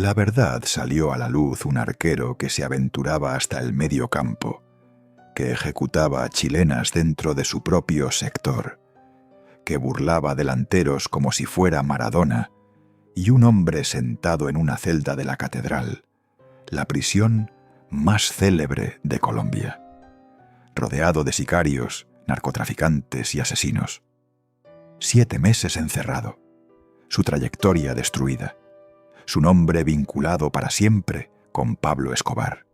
La verdad salió a la luz un arquero que se aventuraba hasta el medio campo, que ejecutaba chilenas dentro de su propio sector, que burlaba delanteros como si fuera Maradona, y un hombre sentado en una celda de la catedral, la prisión más célebre de Colombia, rodeado de sicarios, narcotraficantes y asesinos. 7 meses encerrado, su trayectoria destruida, su nombre vinculado para siempre con Pablo Escobar.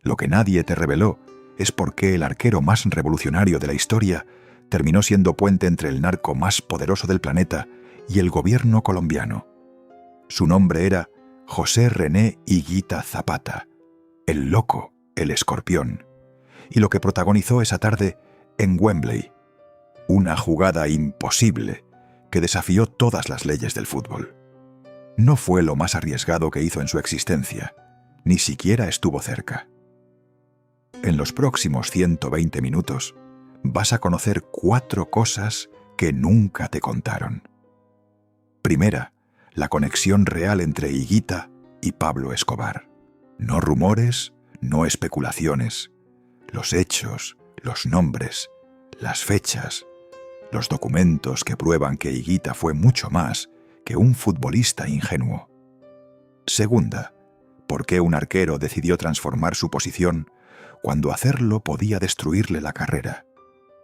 Lo que nadie te reveló es por qué el arquero más revolucionario de la historia terminó siendo puente entre el narco más poderoso del planeta y el gobierno colombiano. Su nombre era José René Higuita Zapata, el loco, el escorpión, y lo que protagonizó esa tarde en Wembley, una jugada imposible que desafió todas las leyes del fútbol. No fue lo más arriesgado que hizo en su existencia, ni siquiera estuvo cerca. En los próximos 120 minutos vas a conocer 4 cosas que nunca te contaron. Primera, la conexión real entre Higuita y Pablo Escobar. No rumores, no especulaciones. Los hechos, los nombres, las fechas, los documentos que prueban que Higuita fue mucho más que un futbolista ingenuo. Segunda, ¿por qué un arquero decidió transformar su posición cuando hacerlo podía destruirle la carrera?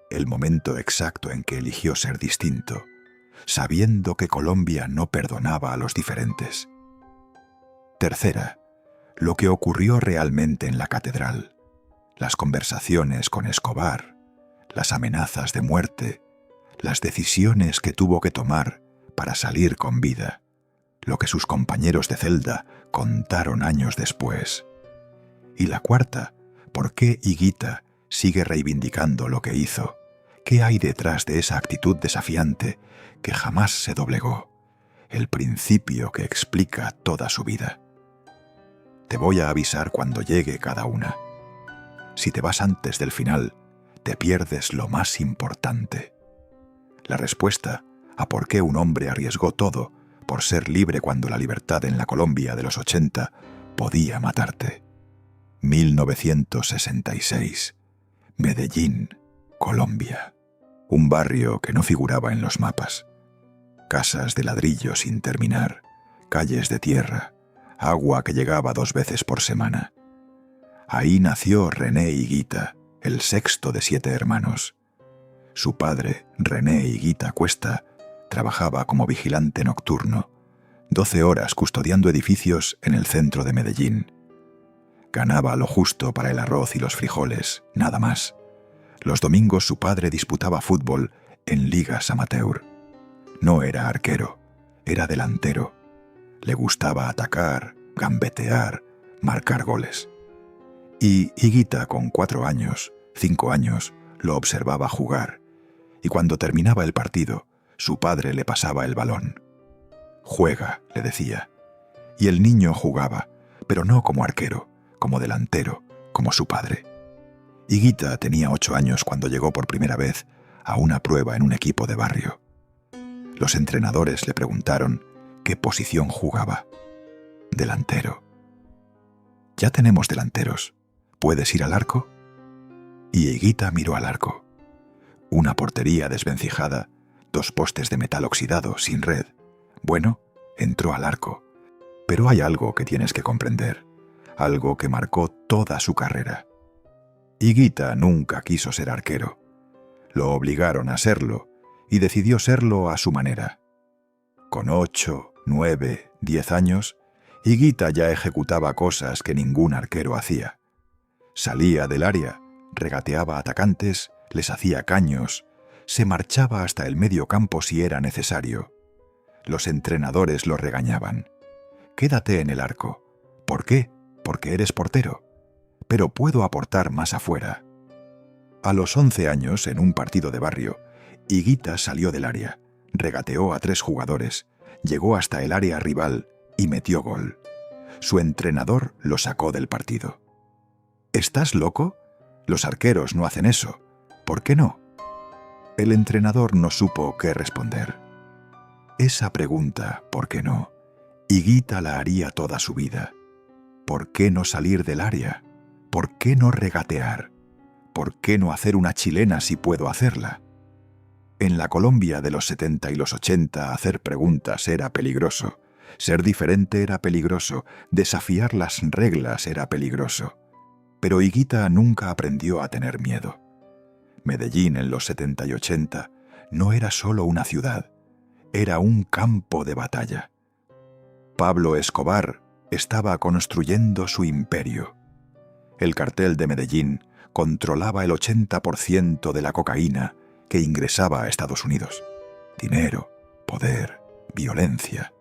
El momento exacto en que eligió ser distinto, sabiendo que Colombia no perdonaba a los diferentes. Tercera, lo que ocurrió realmente en la catedral, las conversaciones con Escobar, las amenazas de muerte, las decisiones que tuvo que tomar para salir con vida, lo que sus compañeros de celda contaron años después. Y la cuarta, ¿por qué Higuita sigue reivindicando lo que hizo? ¿Qué hay detrás de esa actitud desafiante que jamás se doblegó? El principio que explica toda su vida. Te voy a avisar cuando llegue cada una. Si te vas antes del final, te pierdes lo más importante. La respuesta a por qué un hombre arriesgó todo por ser libre cuando la libertad en la Colombia de los 80 podía matarte. 1966. Medellín, Colombia. Un barrio que no figuraba en los mapas. Casas de ladrillo sin terminar, calles de tierra, agua que llegaba 2 veces por semana. Ahí nació René Higuita, el sexto de 7 hermanos. Su padre, René Higuita Cuesta, trabajaba como vigilante nocturno, 12 horas custodiando edificios en el centro de Medellín. Ganaba lo justo para el arroz y los frijoles, nada más. Los domingos su padre disputaba fútbol en ligas amateur. No era arquero, era delantero. Le gustaba atacar, gambetear, marcar goles. Y Higuita, con 4 años, 5 años, lo observaba jugar, y cuando terminaba el partido, su padre le pasaba el balón. «Juega», le decía. Y el niño jugaba, pero no como arquero, como delantero, como su padre. Higuita tenía 8 años cuando llegó por primera vez a una prueba en un equipo de barrio. Los entrenadores le preguntaron qué posición jugaba. «Delantero». «Ya tenemos delanteros. ¿Puedes ir al arco?» Y Higuita miró al arco. Una portería desvencijada, 2 postes de metal oxidado sin red. Bueno, entró al arco. Pero hay algo que tienes que comprender, algo que marcó toda su carrera. Higuita nunca quiso ser arquero. Lo obligaron a serlo y decidió serlo a su manera. Con 8, 9, 10 años, Higuita ya ejecutaba cosas que ningún arquero hacía. Salía del área, regateaba atacantes, les hacía caños, se marchaba hasta el medio campo si era necesario. Los entrenadores lo regañaban. «Quédate en el arco». «¿Por qué? Porque eres portero». «Pero puedo aportar más afuera». A los 11 años, en un partido de barrio, Higuita salió del área, regateó a 3 jugadores, llegó hasta el área rival y metió gol. Su entrenador lo sacó del partido. «¿Estás loco? Los arqueros no hacen eso. ¿Por qué no?» El entrenador no supo qué responder. Esa pregunta, ¿por qué no?, Higuita la haría toda su vida. ¿Por qué no salir del área? ¿Por qué no regatear? ¿Por qué no hacer una chilena si puedo hacerla? En la Colombia de los 70 y los 80 hacer preguntas era peligroso. Ser diferente era peligroso. Desafiar las reglas era peligroso. Pero Higuita nunca aprendió a tener miedo. Medellín en los 70 y 80 no era solo una ciudad, era un campo de batalla. Pablo Escobar estaba construyendo su imperio. El cartel de Medellín controlaba el 80% de la cocaína que ingresaba a Estados Unidos. Dinero, poder, violencia.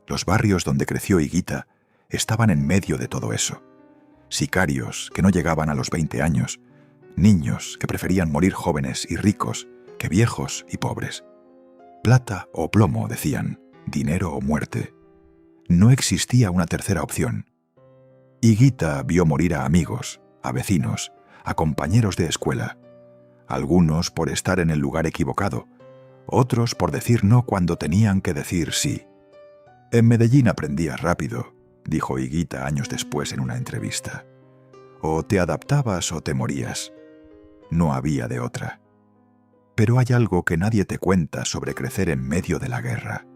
Los barrios donde creció Higuita estaban en medio de todo eso. Sicarios que no llegaban a los 20 años, niños que preferían morir jóvenes y ricos que viejos y pobres. Plata o plomo, decían, dinero o muerte. No existía una tercera opción. Higuita vio morir a amigos, a vecinos, a compañeros de escuela, algunos por estar en el lugar equivocado, otros por decir no cuando tenían que decir sí. En Medellín aprendías rápido, dijo Higuita años después en una entrevista. O te adaptabas o te morías. No había de otra. Pero hay algo que nadie te cuenta sobre crecer en medio de la guerra.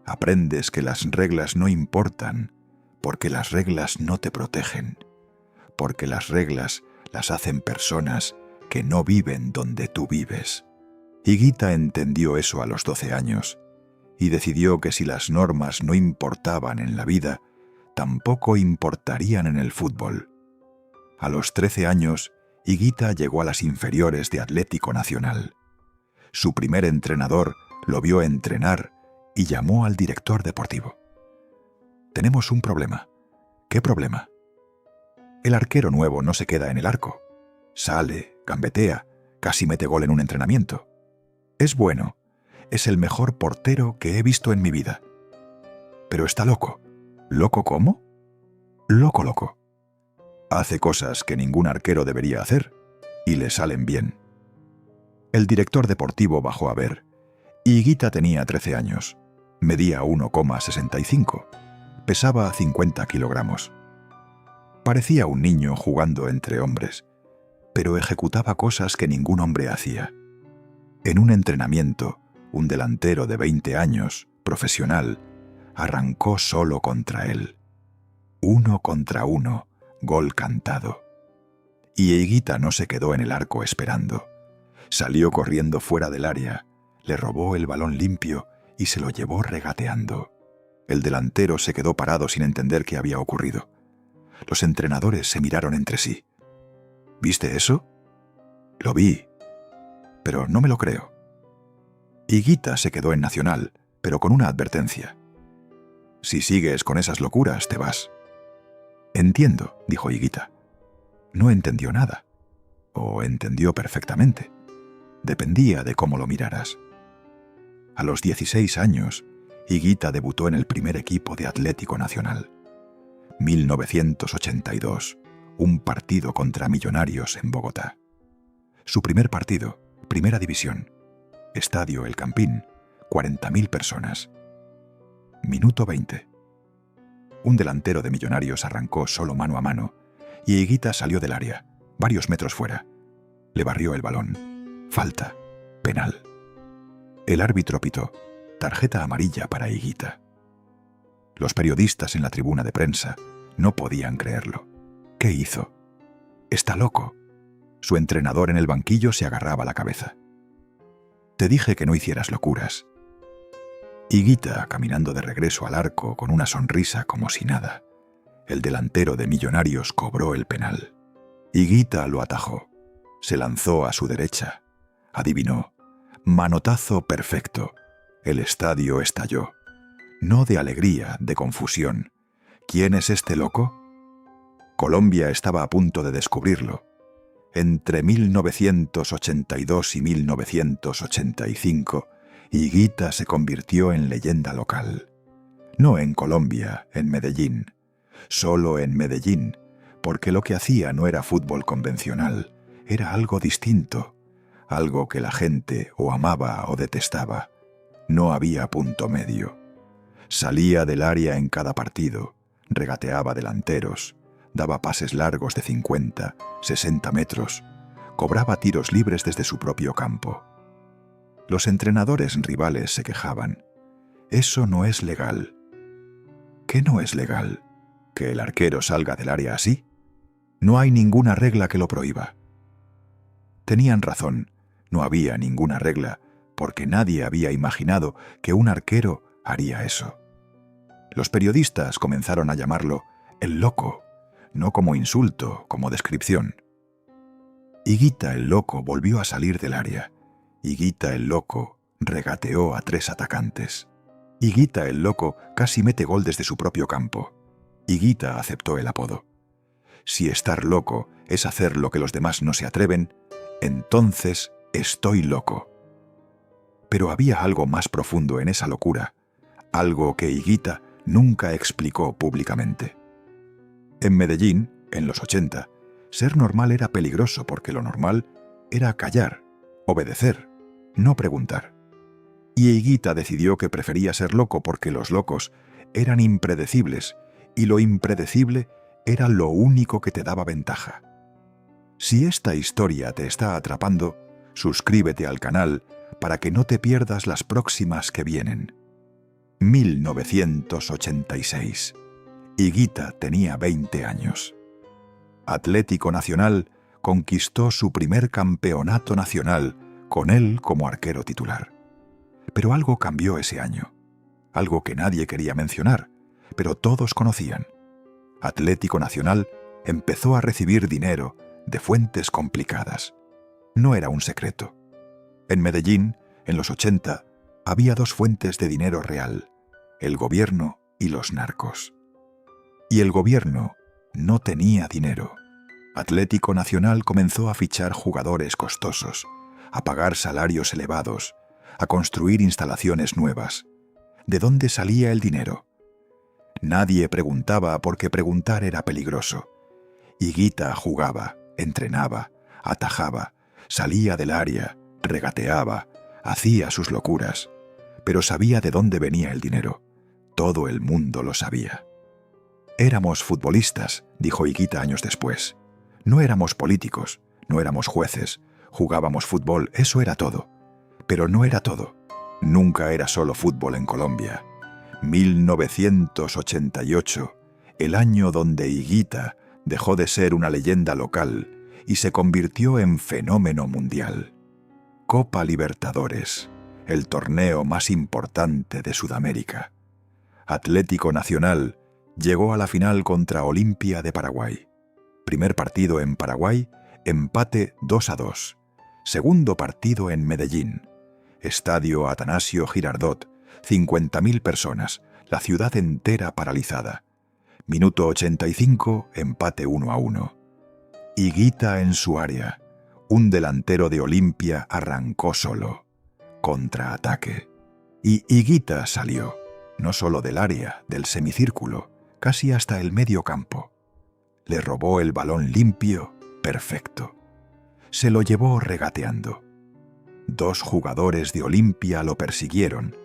Aprendes que las reglas no importan, porque las reglas no te protegen, porque las reglas las hacen personas que no viven donde tú vives. Higuita entendió eso a los 12 años y decidió que si las normas no importaban en la vida, tampoco importarían en el fútbol. A los 13 años, Higuita llegó a las inferiores de Atlético Nacional. Su primer entrenador lo vio entrenar y llamó al director deportivo. «Tenemos un problema». «¿Qué problema?» «El arquero nuevo no se queda en el arco. Sale, gambetea, casi mete gol en un entrenamiento. Es bueno, es el mejor portero que he visto en mi vida. Pero está loco». «¿Loco cómo?» «Loco, loco. Hace cosas que ningún arquero debería hacer y le salen bien». El director deportivo bajó a ver. Higuita tenía 13 años. Medía 1,65. Pesaba 50 kilogramos. Parecía un niño jugando entre hombres, pero ejecutaba cosas que ningún hombre hacía. En un entrenamiento, un delantero de 20 años, profesional, arrancó solo contra él. 1 contra 1, gol cantado. Y Higuita no se quedó en el arco esperando. Salió corriendo fuera del área, le robó el balón limpio y se lo llevó regateando. El delantero se quedó parado sin entender qué había ocurrido. Los entrenadores se miraron entre sí. «¿Viste eso?» «Lo vi, pero no me lo creo». Higuita se quedó en Nacional, pero con una advertencia. «Si sigues con esas locuras, te vas». «Entiendo», dijo Higuita. No entendió nada. O entendió perfectamente. Dependía de cómo lo miraras. A los 16 años, Higuita debutó en el primer equipo de Atlético Nacional. 1982, un partido contra Millonarios en Bogotá. Su primer partido, Primera División. Estadio El Campín, 40.000 personas. Minuto 20. Un delantero de Millonarios arrancó solo mano a mano y Higuita salió del área, varios metros fuera. Le barrió el balón. Falta. Penal. El árbitro pitó. Tarjeta amarilla para Higuita. Los periodistas en la tribuna de prensa no podían creerlo. ¿Qué hizo? Está loco. Su entrenador en el banquillo se agarraba la cabeza. Te dije que no hicieras locuras. Higuita, caminando de regreso al arco con una sonrisa como si nada. El delantero de Millonarios cobró el penal. Higuita lo atajó. Se lanzó a su derecha. Adivinó. Manotazo perfecto. El estadio estalló. No de alegría, de confusión. ¿Quién es este loco? Colombia estaba a punto de descubrirlo. Entre 1982 y 1985, Higuita se convirtió en leyenda local. No en Colombia, en Medellín. Solo en Medellín, porque lo que hacía no era fútbol convencional, era algo distinto, algo que la gente o amaba o detestaba. No había punto medio. Salía del área en cada partido, regateaba delanteros, daba pases largos de 50, 60 metros, cobraba tiros libres desde su propio campo. Los entrenadores rivales se quejaban. Eso no es legal. ¿Qué no es legal? ¿Que el arquero salga del área así? No hay ninguna regla que lo prohíba. Tenían razón, no había ninguna regla, porque nadie había imaginado que un arquero haría eso. Los periodistas comenzaron a llamarlo el loco, no como insulto, como descripción. Higuita el loco volvió a salir del área. Higuita el loco regateó a 3 atacantes. Higuita el loco casi mete gol desde su propio campo. Higuita aceptó el apodo. Si estar loco es hacer lo que los demás no se atreven, entonces estoy loco. Pero había algo más profundo en esa locura, algo que Higuita nunca explicó públicamente. En Medellín, en los 80, ser normal era peligroso porque lo normal era callar, obedecer, no preguntar. Y Higuita decidió que prefería ser loco porque los locos eran impredecibles y lo impredecible era lo único que te daba ventaja. Si esta historia te está atrapando, suscríbete al canal para que no te pierdas las próximas que vienen. 1986. Higuita tenía 20 años. Atlético Nacional conquistó su primer campeonato nacional con él como arquero titular. Pero algo cambió ese año. Algo que nadie quería mencionar, pero todos conocían. Atlético Nacional empezó a recibir dinero de fuentes complicadas. No era un secreto. En Medellín, en los 80, había 2 fuentes de dinero real: el gobierno y los narcos. Y el gobierno no tenía dinero. Atlético Nacional comenzó a fichar jugadores costosos, a pagar salarios elevados, a construir instalaciones nuevas. ¿De dónde salía el dinero? Nadie preguntaba porque preguntar era peligroso. Higuita jugaba, entrenaba, atajaba, salía del área, regateaba, hacía sus locuras, pero sabía de dónde venía el dinero. Todo el mundo lo sabía. Éramos futbolistas, dijo Higuita años después. No éramos políticos, no éramos jueces, jugábamos fútbol, eso era todo. Pero no era todo. Nunca era solo fútbol en Colombia. 1988, el año donde Higuita dejó de ser una leyenda local y se convirtió en fenómeno mundial. Copa Libertadores, el torneo más importante de Sudamérica. Atlético Nacional llegó a la final contra Olimpia de Paraguay. Primer partido en Paraguay, empate 2-2. Segundo partido en Medellín. Estadio Atanasio Girardot, 50.000 personas, la ciudad entera paralizada. Minuto 85, empate 1-1. Higuita en su área. Un delantero de Olimpia arrancó solo. Contraataque. Y Higuita salió, no solo del área, del semicírculo, casi hasta el medio campo. Le robó el balón limpio, perfecto. Se lo llevó regateando. 2 jugadores de Olimpia lo persiguieron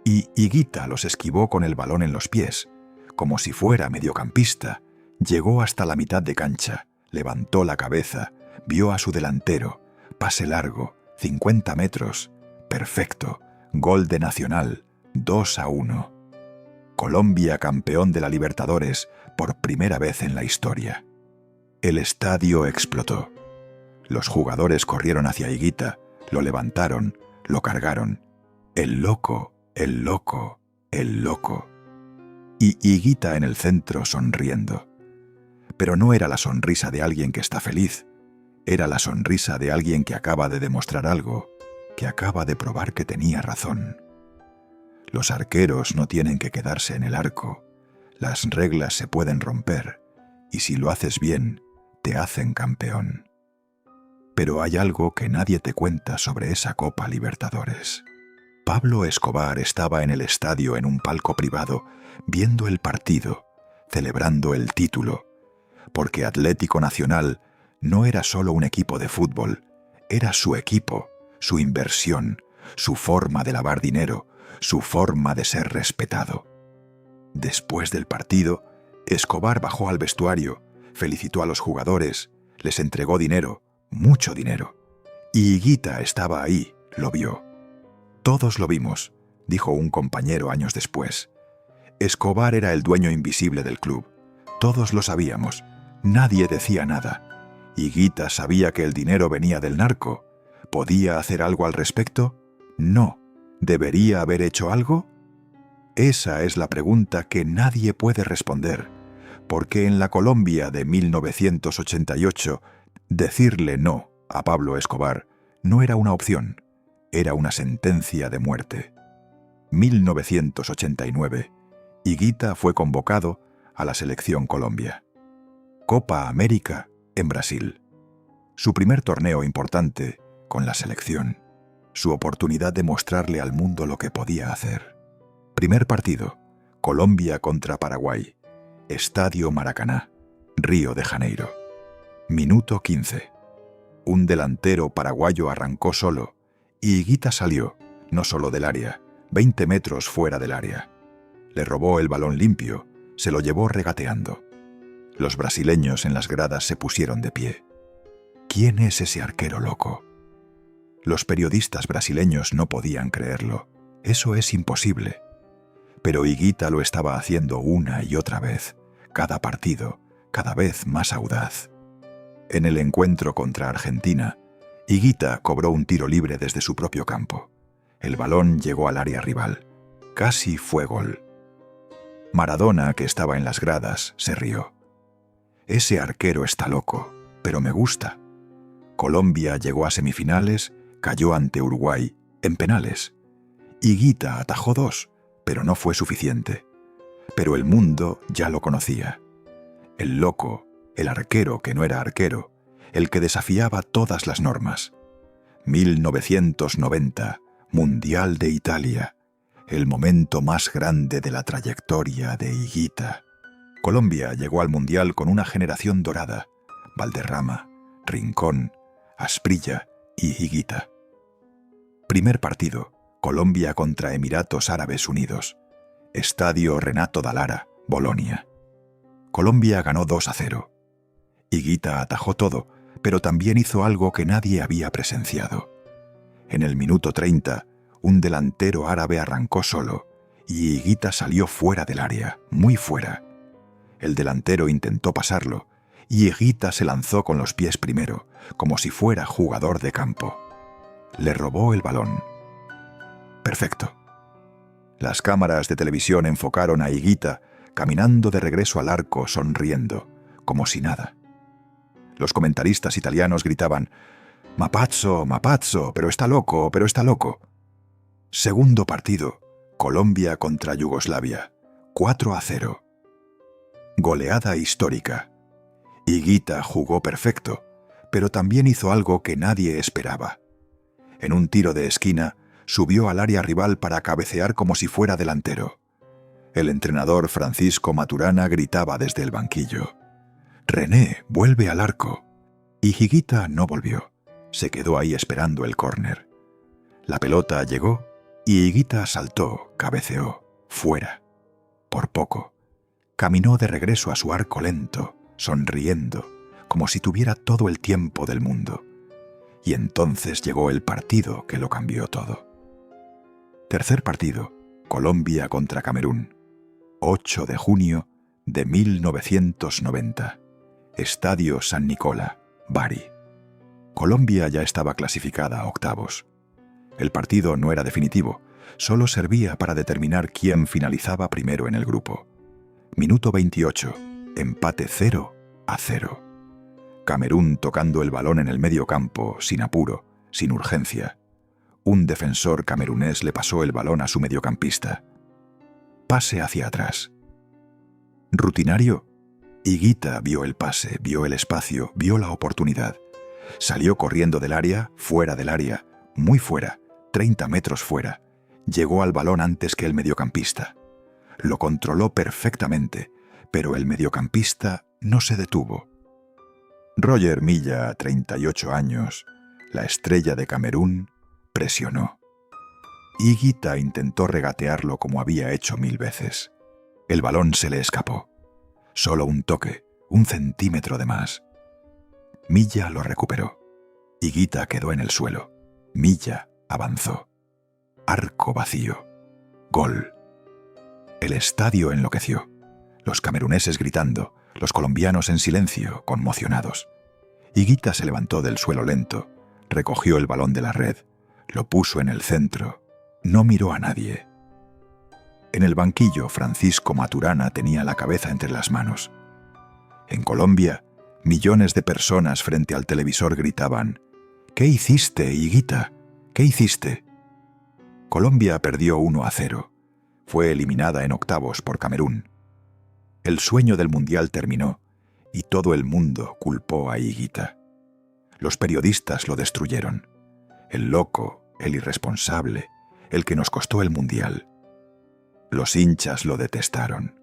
y Higuita los esquivó con el balón en los pies. Como si fuera mediocampista, llegó hasta la mitad de cancha, levantó la cabeza, vio a su delantero, pase largo, 50 metros, perfecto, gol de Nacional, 2-1. Colombia campeón de la Libertadores por primera vez en la historia. El estadio explotó. Los jugadores corrieron hacia Higuita, lo levantaron, lo cargaron. El loco, el loco, el loco. Y Higuita en el centro sonriendo. Pero no era la sonrisa de alguien que está feliz. Era la sonrisa de alguien que acaba de demostrar algo, que acaba de probar que tenía razón. Los arqueros no tienen que quedarse en el arco. Las reglas se pueden romper, y si lo haces bien, te hacen campeón. Pero hay algo que nadie te cuenta sobre esa Copa Libertadores. Pablo Escobar estaba en el estadio en un palco privado, viendo el partido, celebrando el título, porque Atlético Nacional no era solo un equipo de fútbol, era su equipo, su inversión, su forma de lavar dinero, su forma de ser respetado. Después del partido, Escobar bajó al vestuario, felicitó a los jugadores, les entregó dinero, mucho dinero. Y Higuita estaba ahí, lo vio. Todos lo vimos, dijo un compañero años después. Escobar era el dueño invisible del club. Todos lo sabíamos. Nadie decía nada. Higuita sabía que el dinero venía del narco. ¿Podía hacer algo al respecto? No. ¿Debería haber hecho algo? Esa es la pregunta que nadie puede responder, porque en la Colombia de 1988, decirle no a Pablo Escobar no era una opción, era una sentencia de muerte. 1989. Higuita fue convocado a la selección Colombia. Copa América en Brasil. Su primer torneo importante con la selección. Su oportunidad de mostrarle al mundo lo que podía hacer. Primer partido. Colombia contra Paraguay. Estadio Maracaná, Río de Janeiro. Minuto 15. Un delantero paraguayo arrancó solo y Higuita salió, no solo del área, 20 metros fuera del área. Le robó el balón limpio, se lo llevó regateando. Los brasileños en las gradas se pusieron de pie. ¿Quién es ese arquero loco? Los periodistas brasileños no podían creerlo. Eso es imposible. Pero Higuita lo estaba haciendo una y otra vez, cada partido, cada vez más audaz. En el encuentro contra Argentina, Higuita cobró un tiro libre desde su propio campo. El balón llegó al área rival. Casi fue gol. Maradona, que estaba en las gradas, se rió. Ese arquero está loco, pero me gusta. Colombia llegó a semifinales, cayó ante Uruguay, en penales. Higuita atajó 2, pero no fue suficiente. Pero el mundo ya lo conocía. El loco, el arquero que no era arquero, el que desafiaba todas las normas. 1990, Mundial de Italia, el momento más grande de la trayectoria de Higuita. Colombia llegó al Mundial con una generación dorada: Valderrama, Rincón, Asprilla y Higuita. Primer partido, Colombia contra Emiratos Árabes Unidos. Estadio Renato Dallara, Bolonia. Colombia ganó 2-0. Higuita atajó todo, pero también hizo algo que nadie había presenciado. En el minuto 30, un delantero árabe arrancó solo y Higuita salió fuera del área, muy fuera. El delantero intentó pasarlo y Higuita se lanzó con los pies primero, como si fuera jugador de campo. Le robó el balón. Perfecto. Las cámaras de televisión enfocaron a Higuita caminando de regreso al arco, sonriendo, como si nada. Los comentaristas italianos gritaban: «Mapazzo, Mapazzo, pero está loco, pero está loco». Segundo partido, Colombia contra Yugoslavia, 4-0. Goleada histórica. Higuita jugó perfecto, pero también hizo algo que nadie esperaba. En un tiro de esquina, subió al área rival para cabecear como si fuera delantero. El entrenador Francisco Maturana gritaba desde el banquillo: «René, vuelve al arco». Y Higuita no volvió. Se quedó ahí esperando el córner. La pelota llegó y Higuita saltó, cabeceó, fuera. Por poco. Caminó de regreso a su arco lento, sonriendo, como si tuviera todo el tiempo del mundo. Y entonces llegó el partido que lo cambió todo. Tercer partido, Colombia contra Camerún. 8 de junio de 1990. Estadio San Nicola, Bari. Colombia ya estaba clasificada a octavos. El partido no era definitivo, solo servía para determinar quién finalizaba primero en el grupo. Minuto 28, empate 0-0. Camerún tocando el balón en el medio campo, sin apuro, sin urgencia. Un defensor camerunés le pasó el balón a su mediocampista. Pase hacia atrás. Rutinario. Higuita vio el pase, vio el espacio, vio la oportunidad. Salió corriendo del área, fuera del área, muy fuera, 30 metros fuera. Llegó al balón antes que el mediocampista. Lo controló perfectamente, pero el mediocampista no se detuvo. Roger Milla, 38 años, la estrella de Camerún, presionó. Higuita intentó regatearlo como había hecho 1000 veces. El balón se le escapó. Solo un toque, 1 centímetro de más. Milla lo recuperó. Higuita quedó en el suelo. Milla avanzó. Arco vacío. Gol. El estadio enloqueció. Los cameruneses gritando, los colombianos en silencio, conmocionados. Higuita se levantó del suelo lento, recogió el balón de la red, lo puso en el centro, no miró a nadie. En el banquillo, Francisco Maturana tenía la cabeza entre las manos. En Colombia, millones de personas frente al televisor gritaban: «¿Qué hiciste, Higuita? ¿Qué hiciste?». Colombia perdió 1-0. Fue eliminada en octavos por Camerún. El sueño del Mundial terminó y todo el mundo culpó a Higuita. Los periodistas lo destruyeron. El loco, el irresponsable, el que nos costó el Mundial. Los hinchas lo detestaron.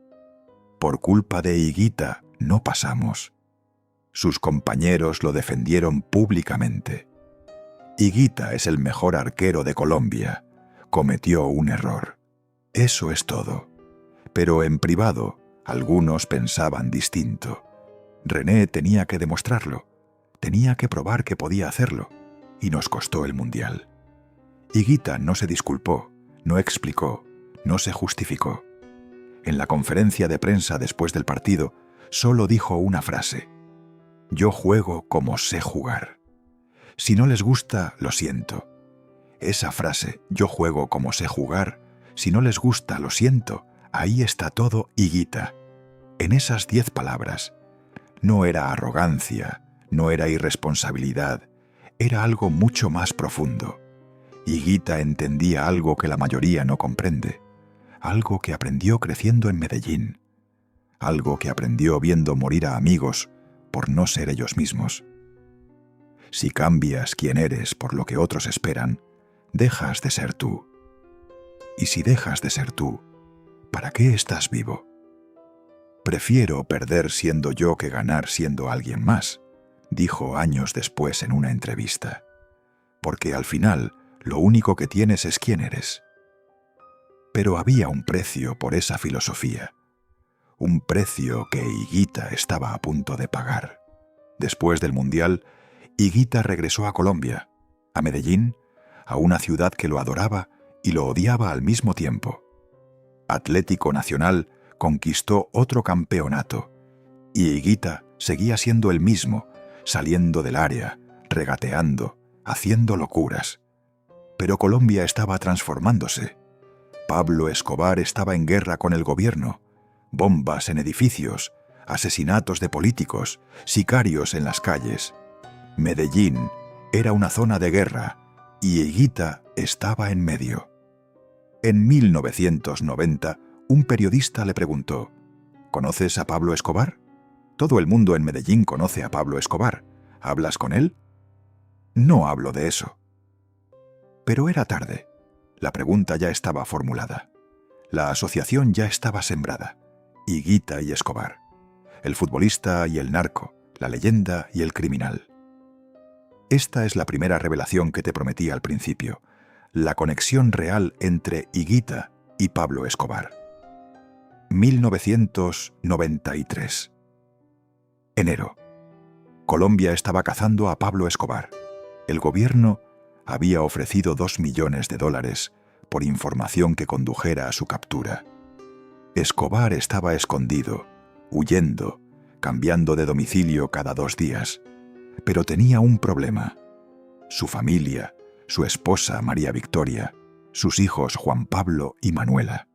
Por culpa de Higuita no pasamos. Sus compañeros lo defendieron públicamente. Higuita es el mejor arquero de Colombia. Cometió un error. Eso es todo. Pero en privado, algunos pensaban distinto. René tenía que demostrarlo. Tenía que probar que podía hacerlo. Y nos costó el Mundial. Higuita no se disculpó, no explicó, no se justificó. En la conferencia de prensa después del partido, solo dijo una frase: «Yo juego como sé jugar. Si no les gusta, lo siento». Esa frase, «yo juego como sé jugar», si no les gusta, lo siento, ahí está todo Higuita. En esas 10 palabras. No era arrogancia, no era irresponsabilidad, era algo mucho más profundo. Higuita entendía algo que la mayoría no comprende, algo que aprendió creciendo en Medellín, algo que aprendió viendo morir a amigos por no ser ellos mismos. Si cambias quién eres por lo que otros esperan, dejas de ser tú. Y si dejas de ser tú, ¿para qué estás vivo? Prefiero perder siendo yo que ganar siendo alguien más, dijo años después en una entrevista. Porque al final, lo único que tienes es quién eres. Pero había un precio por esa filosofía. Un precio que Higuita estaba a punto de pagar. Después del Mundial, Higuita regresó a Colombia, a Medellín, a una ciudad que lo adoraba y lo odiaba al mismo tiempo. Atlético Nacional conquistó otro campeonato y Higuita seguía siendo el mismo, saliendo del área, regateando, haciendo locuras. Pero Colombia estaba transformándose. Pablo Escobar estaba en guerra con el gobierno. Bombas en edificios, asesinatos de políticos, sicarios en las calles. Medellín era una zona de guerra y Higuita estaba en medio. En 1990, un periodista le preguntó: ¿conoces a Pablo Escobar? Todo el mundo en Medellín conoce a Pablo Escobar. ¿Hablas con él? No hablo de eso. Pero era tarde. La pregunta ya estaba formulada. La asociación ya estaba sembrada. Higuita y Escobar. El futbolista y el narco. La leyenda y el criminal. Esta es la primera revelación que te prometí al principio. La conexión real entre Higuita y Pablo Escobar. 1993. Enero. Colombia estaba cazando a Pablo Escobar. El gobierno había ofrecido $2 millones por información que condujera a su captura. Escobar estaba escondido, huyendo, cambiando de domicilio cada 2 días. Pero tenía un problema. Su familia, su esposa María Victoria, sus hijos Juan Pablo y Manuela.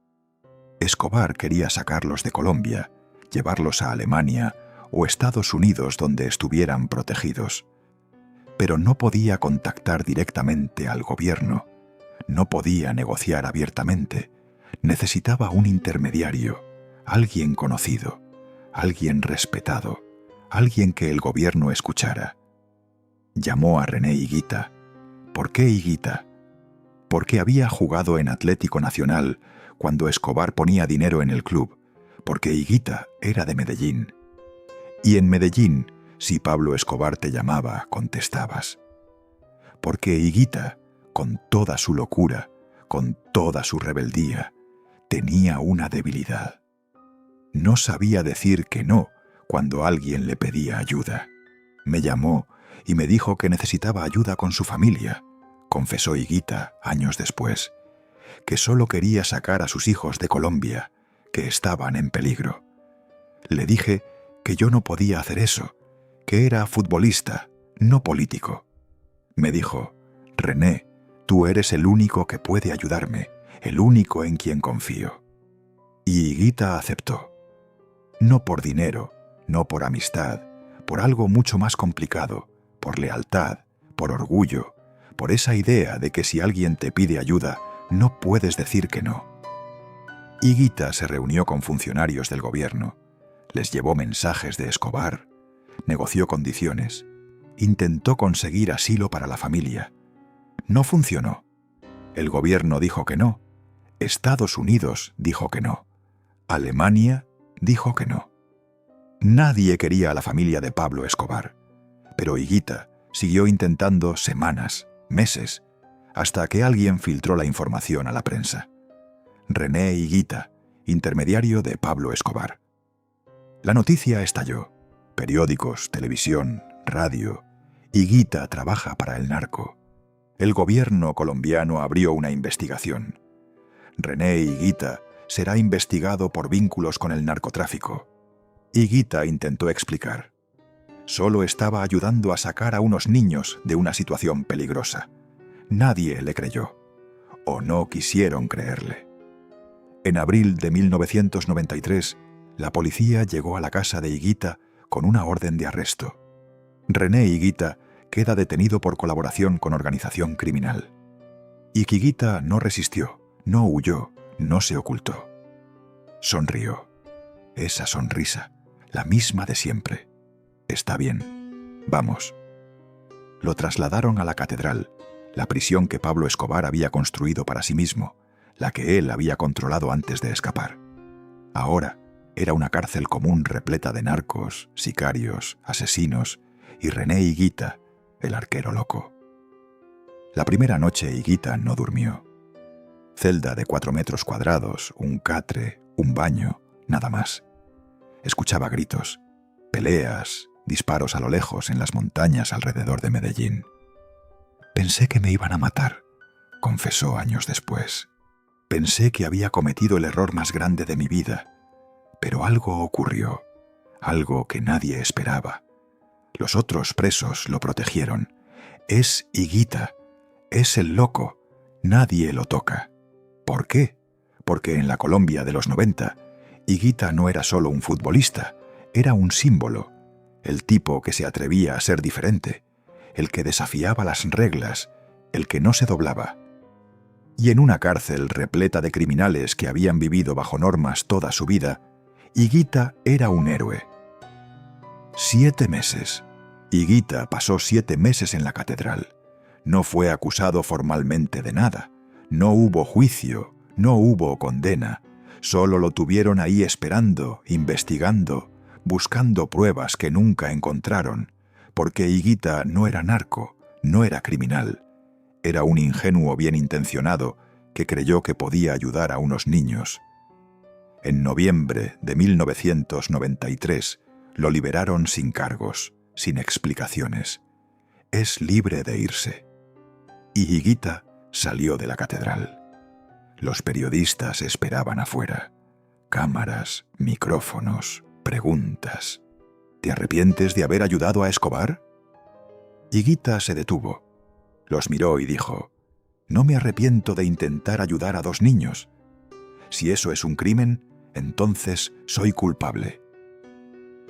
Escobar quería sacarlos de Colombia, llevarlos a Alemania o Estados Unidos donde estuvieran protegidos. Pero no podía contactar directamente al gobierno, no podía negociar abiertamente, necesitaba un intermediario, alguien conocido, alguien respetado, alguien que el gobierno escuchara. Llamó a René Higuita. ¿Por qué Higuita? Porque había jugado en Atlético Nacional cuando Escobar ponía dinero en el club, porque Higuita era de Medellín. Y en Medellín, si Pablo Escobar te llamaba, contestabas. Porque Higuita, con toda su locura, con toda su rebeldía, tenía una debilidad. No sabía decir que no cuando alguien le pedía ayuda. Me llamó y me dijo que necesitaba ayuda con su familia, confesó Higuita años después, que solo quería sacar a sus hijos de Colombia, que estaban en peligro. Le dije que yo no podía hacer eso, que era futbolista, no político. Me dijo: «René, tú eres el único que puede ayudarme, el único en quien confío». Y Higuita aceptó. No por dinero, no por amistad, por algo mucho más complicado, por lealtad, por orgullo, por esa idea de que si alguien te pide ayuda, no puedes decir que no. Higuita se reunió con funcionarios del gobierno, les llevó mensajes de Escobar, negoció condiciones, intentó conseguir asilo para la familia. No funcionó. El gobierno dijo que no, Estados Unidos dijo que no, Alemania dijo que no. Nadie quería a la familia de Pablo Escobar, pero Higuita siguió intentando semanas, meses, hasta que alguien filtró la información a la prensa. René Higuita, intermediario de Pablo Escobar. La noticia estalló. Periódicos, televisión, radio. Higuita trabaja para el narco. El gobierno colombiano abrió una investigación. René Higuita será investigado por vínculos con el narcotráfico. Higuita intentó explicar. Solo estaba ayudando a sacar a unos niños de una situación peligrosa. Nadie le creyó, o no quisieron creerle. En abril de 1993, la policía llegó a la casa de Higuita con una orden de arresto. René Higuita queda detenido por colaboración con organización criminal. Y Higuita no resistió, no huyó, no se ocultó. Sonrió. Esa sonrisa, la misma de siempre. Está bien, vamos. Lo trasladaron a la catedral, la prisión que Pablo Escobar había construido para sí mismo, la que él había controlado antes de escapar. Ahora era una cárcel común repleta de narcos, sicarios, asesinos y René Higuita, el arquero loco. La primera noche Higuita no durmió. Celda de 4 metros cuadrados, un catre, un baño, nada más. Escuchaba gritos, peleas, disparos a lo lejos en las montañas alrededor de Medellín. Pensé que me iban a matar, confesó años después. Pensé que había cometido el error más grande de mi vida, pero algo ocurrió, algo que nadie esperaba. Los otros presos lo protegieron. Es Higuita, es el loco, nadie lo toca. ¿Por qué? Porque en la Colombia de los 90, Higuita no era solo un futbolista, era un símbolo, el tipo que se atrevía a ser diferente, el que desafiaba las reglas, el que no se doblaba. Y en una cárcel repleta de criminales que habían vivido bajo normas toda su vida, Higuita era un héroe. 7 meses. Higuita pasó 7 meses en la catedral. No fue acusado formalmente de nada. No hubo juicio, no hubo condena. Solo lo tuvieron ahí esperando, investigando, buscando pruebas que nunca encontraron, porque Higuita no era narco, no era criminal. Era un ingenuo bien intencionado que creyó que podía ayudar a unos niños. En noviembre de 1993 lo liberaron sin cargos, sin explicaciones. Es libre de irse. Y Higuita salió de la catedral. Los periodistas esperaban afuera. Cámaras, micrófonos, preguntas. ¿Te arrepientes de haber ayudado a Escobar? Higuita se detuvo. Los miró y dijo: «No me arrepiento de intentar ayudar a 2 niños. Si eso es un crimen, entonces soy culpable».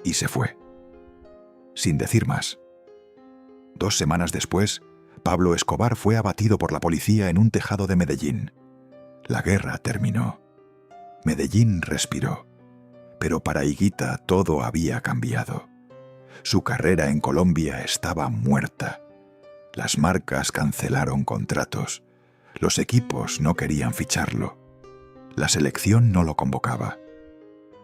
Y se fue, sin decir más. 2 semanas después, Pablo Escobar fue abatido por la policía en un tejado de Medellín. La guerra terminó. Medellín respiró. Pero para Higuita todo había cambiado. Su carrera en Colombia estaba muerta. Las marcas cancelaron contratos. Los equipos no querían ficharlo. La selección no lo convocaba.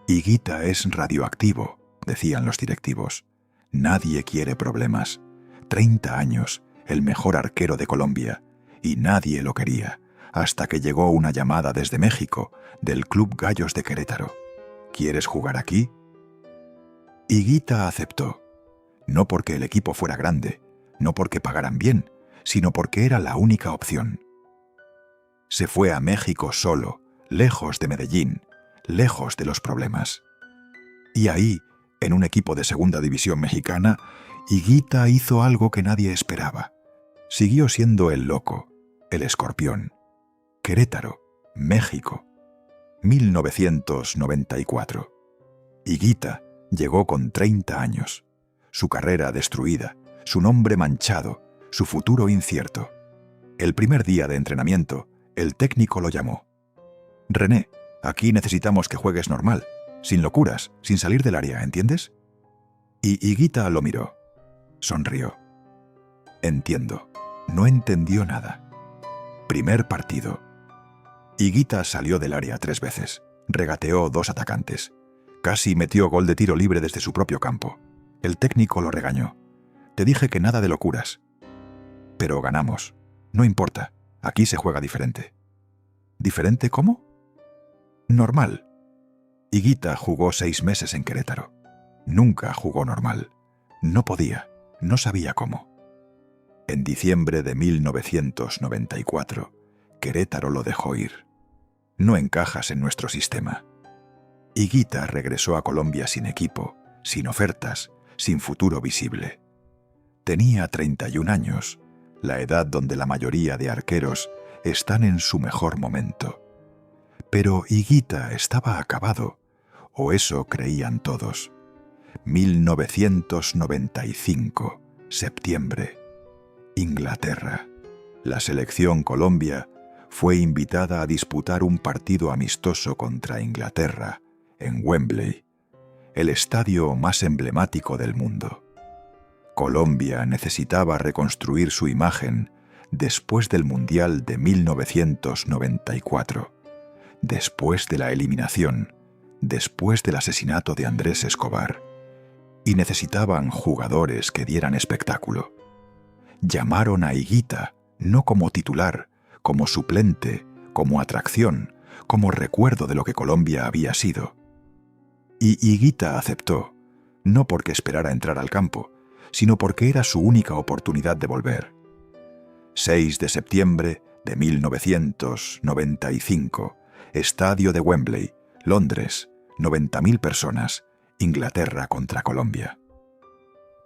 Higuita es radioactivo, decían los directivos. Nadie quiere problemas. 30 años, el mejor arquero de Colombia, y nadie lo quería, hasta que llegó una llamada desde México, del Club Gallos de Querétaro. ¿Quieres jugar aquí? Higuita aceptó, no porque el equipo fuera grande, no porque pagaran bien, sino porque era la única opción. Se fue a México solo, lejos de Medellín, lejos de los problemas. Y ahí, en un equipo de segunda división mexicana, Higuita hizo algo que nadie esperaba. Siguió siendo el loco, el escorpión. Querétaro, México, 1994. Higuita llegó con 30 años. Su carrera destruida, su nombre manchado, su futuro incierto. El primer día de entrenamiento, el técnico lo llamó. «René, aquí necesitamos que juegues normal, sin locuras, sin salir del área, ¿entiendes?» Y Higuita lo miró. Sonrió. «Entiendo». No entendió nada. Primer partido. Higuita salió del área 3 veces. Regateó 2 atacantes. Casi metió gol de tiro libre desde su propio campo. El técnico lo regañó. «Te dije que nada de locuras». «Pero ganamos. No importa. Aquí se juega diferente». ¿Diferente cómo? Normal. Higuita jugó 6 meses en Querétaro. Nunca jugó normal. No podía. No sabía cómo. En diciembre de 1994, Querétaro lo dejó ir. «No encajas en nuestro sistema». Higuita regresó a Colombia sin equipo, sin ofertas, sin futuro visible. Tenía 31 años, la edad donde la mayoría de arqueros están en su mejor momento. Pero Higuita estaba acabado, o eso creían todos. 1995, septiembre. Inglaterra. La selección Colombia fue invitada a disputar un partido amistoso contra Inglaterra, en Wembley, el estadio más emblemático del mundo. Colombia necesitaba reconstruir su imagen después del Mundial de 1994, después de la eliminación, después del asesinato de Andrés Escobar, y necesitaban jugadores que dieran espectáculo. Llamaron a Higuita, no como titular, como suplente, como atracción, como recuerdo de lo que Colombia había sido. Y Higuita aceptó, no porque esperara entrar al campo, sino porque era su única oportunidad de volver. 6 de septiembre de 1995, Estadio de Wembley, Londres, 90.000 personas, Inglaterra contra Colombia.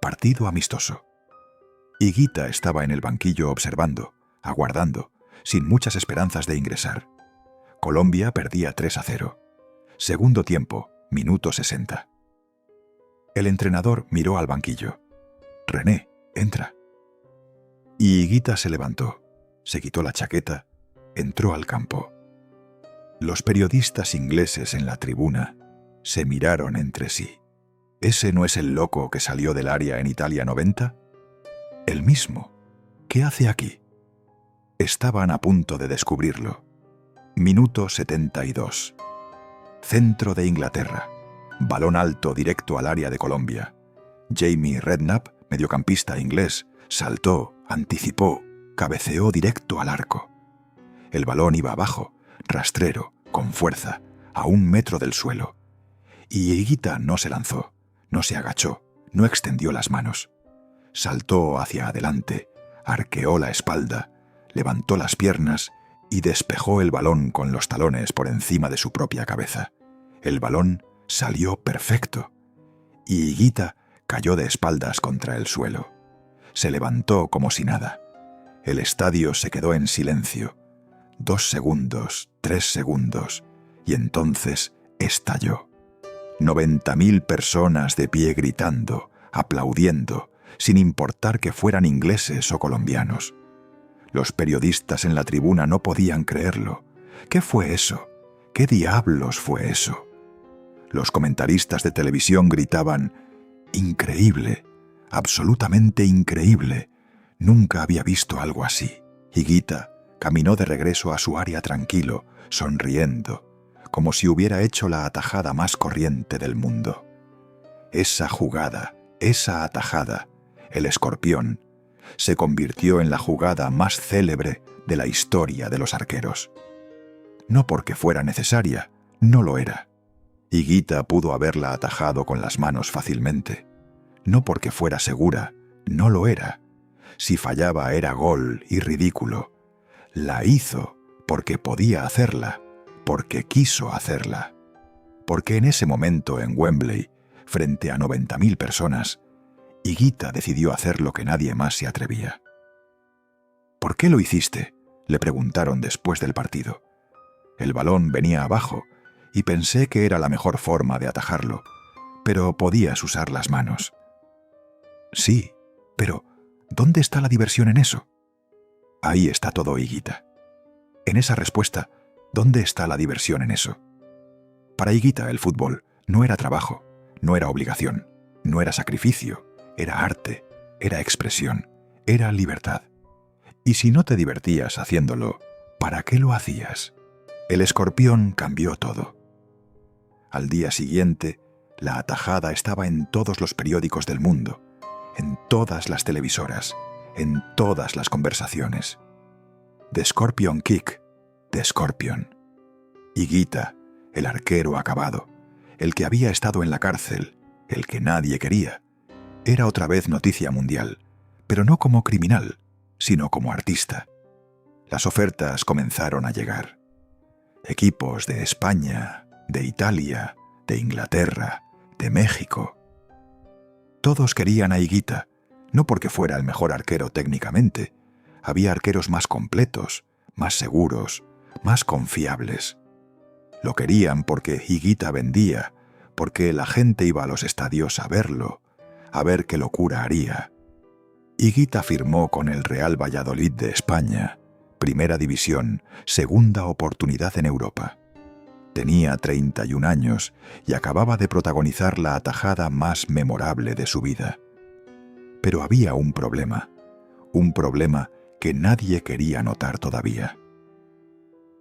Partido amistoso. Higuita estaba en el banquillo observando, aguardando, sin muchas esperanzas de ingresar. Colombia perdía 3-0. Segundo tiempo, minuto 60. El entrenador miró al banquillo. «René, entra». Y Higuita se levantó, se quitó la chaqueta, entró al campo. Los periodistas ingleses en la tribuna se miraron entre sí. ¿Ese no es el loco que salió del área en Italia 90? El mismo. ¿Qué hace aquí? Estaban a punto de descubrirlo. Minuto 72. Centro de Inglaterra. Balón alto directo al área de Colombia. Jamie Redknapp, mediocampista inglés, saltó, anticipó, cabeceó directo al arco. El balón iba abajo, rastrero, con fuerza, a 1 metro del suelo. Y Higuita no se lanzó, no se agachó, no extendió las manos. Saltó hacia adelante, arqueó la espalda, levantó las piernas y despejó el balón con los talones por encima de su propia cabeza. El balón salió perfecto. Y Higuita cayó de espaldas contra el suelo. Se levantó como si nada. El estadio se quedó en silencio. 2 segundos, 3 segundos, y entonces estalló. 90.000 personas de pie gritando, aplaudiendo, sin importar que fueran ingleses o colombianos. Los periodistas en la tribuna no podían creerlo. ¿Qué fue eso? ¿Qué diablos fue eso? Los comentaristas de televisión gritaban: «Increíble, absolutamente increíble. Nunca había visto algo así». Higuita caminó de regreso a su área tranquilo, sonriendo, como si hubiera hecho la atajada más corriente del mundo. Esa jugada, esa atajada, el escorpión, se convirtió en la jugada más célebre de la historia de los arqueros. No porque fuera necesaria, no lo era. Higuita pudo haberla atajado con las manos fácilmente. No porque fuera segura, no lo era. Si fallaba era gol y ridículo. La hizo porque podía hacerla, porque quiso hacerla. Porque en ese momento en Wembley, frente a 90.000 personas, Higuita decidió hacer lo que nadie más se atrevía. ¿Por qué lo hiciste?, le preguntaron después del partido. El balón venía abajo y pensé que era la mejor forma de atajarlo, pero podías usar las manos. Sí, pero ¿dónde está la diversión en eso? Ahí está todo, Higuita. En esa respuesta, ¿dónde está la diversión en eso? Para Higuita el fútbol no era trabajo, no era obligación, no era sacrificio, era arte, era expresión, era libertad. Y si no te divertías haciéndolo, ¿para qué lo hacías? El escorpión cambió todo. Al día siguiente, la atajada estaba en todos los periódicos del mundo, en todas las televisoras, en todas las conversaciones. The Scorpion Kick, The Scorpion. Higuita, el arquero acabado, el que había estado en la cárcel, el que nadie quería, era otra vez noticia mundial, pero no como criminal, sino como artista. Las ofertas comenzaron a llegar. Equipos de España, de Italia, de Inglaterra, de México. Todos querían a Higuita, no porque fuera el mejor arquero técnicamente. Había arqueros más completos, más seguros, más confiables. Lo querían porque Higuita vendía, porque la gente iba a los estadios a verlo, a ver qué locura haría. Higuita firmó con el Real Valladolid de España, Primera División, segunda oportunidad en Europa. Tenía 31 años y acababa de protagonizar la atajada más memorable de su vida. Pero había un problema que nadie quería notar todavía.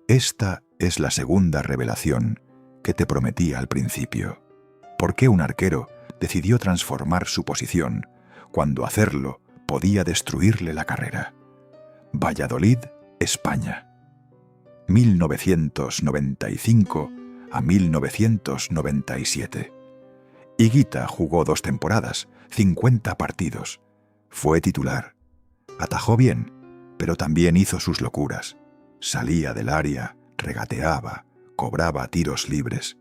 Esta es la segunda revelación que te prometí al principio. ¿Por qué un arquero decidió transformar su posición cuando hacerlo podía destruirle la carrera? Valladolid, España. 1995 a 1997. Higuita jugó 2 temporadas, 50 partidos. Fue titular. Atajó bien, pero también hizo sus locuras. Salía del área, regateaba, cobraba tiros libres.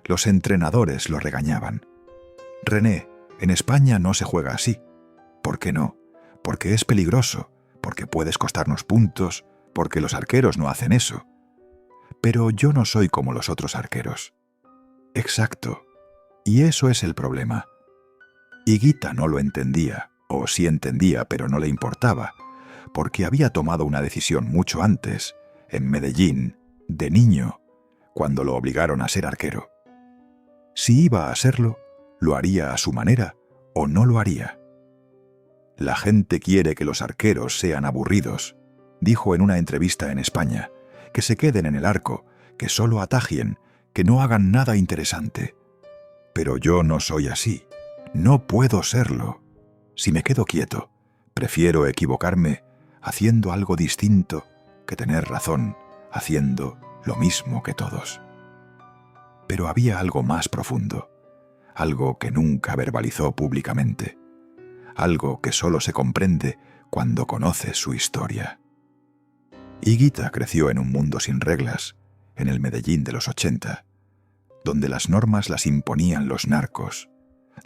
Los entrenadores lo regañaban. René, en España no se juega así. ¿Por qué no? Porque es peligroso, porque puedes costarnos puntos, porque los arqueros no hacen eso. Pero yo no soy como los otros arqueros. Exacto. Y eso es el problema. Higuita no lo entendía, o sí entendía, pero no le importaba, porque había tomado una decisión mucho antes, en Medellín, de niño, cuando lo obligaron a ser arquero. Si iba a serlo, lo haría a su manera o no lo haría. La gente quiere que los arqueros sean aburridos, dijo en una entrevista en España, que se queden en el arco, que solo atajen, que no hagan nada interesante. Pero yo no soy así, no puedo serlo. Si me quedo quieto, prefiero equivocarme haciendo algo distinto que tener razón haciendo lo mismo que todos. Pero había algo más profundo, algo que nunca verbalizó públicamente, algo que solo se comprende cuando conoces su historia. Higuita creció en un mundo sin reglas, en el Medellín de los 80, donde las normas las imponían los narcos,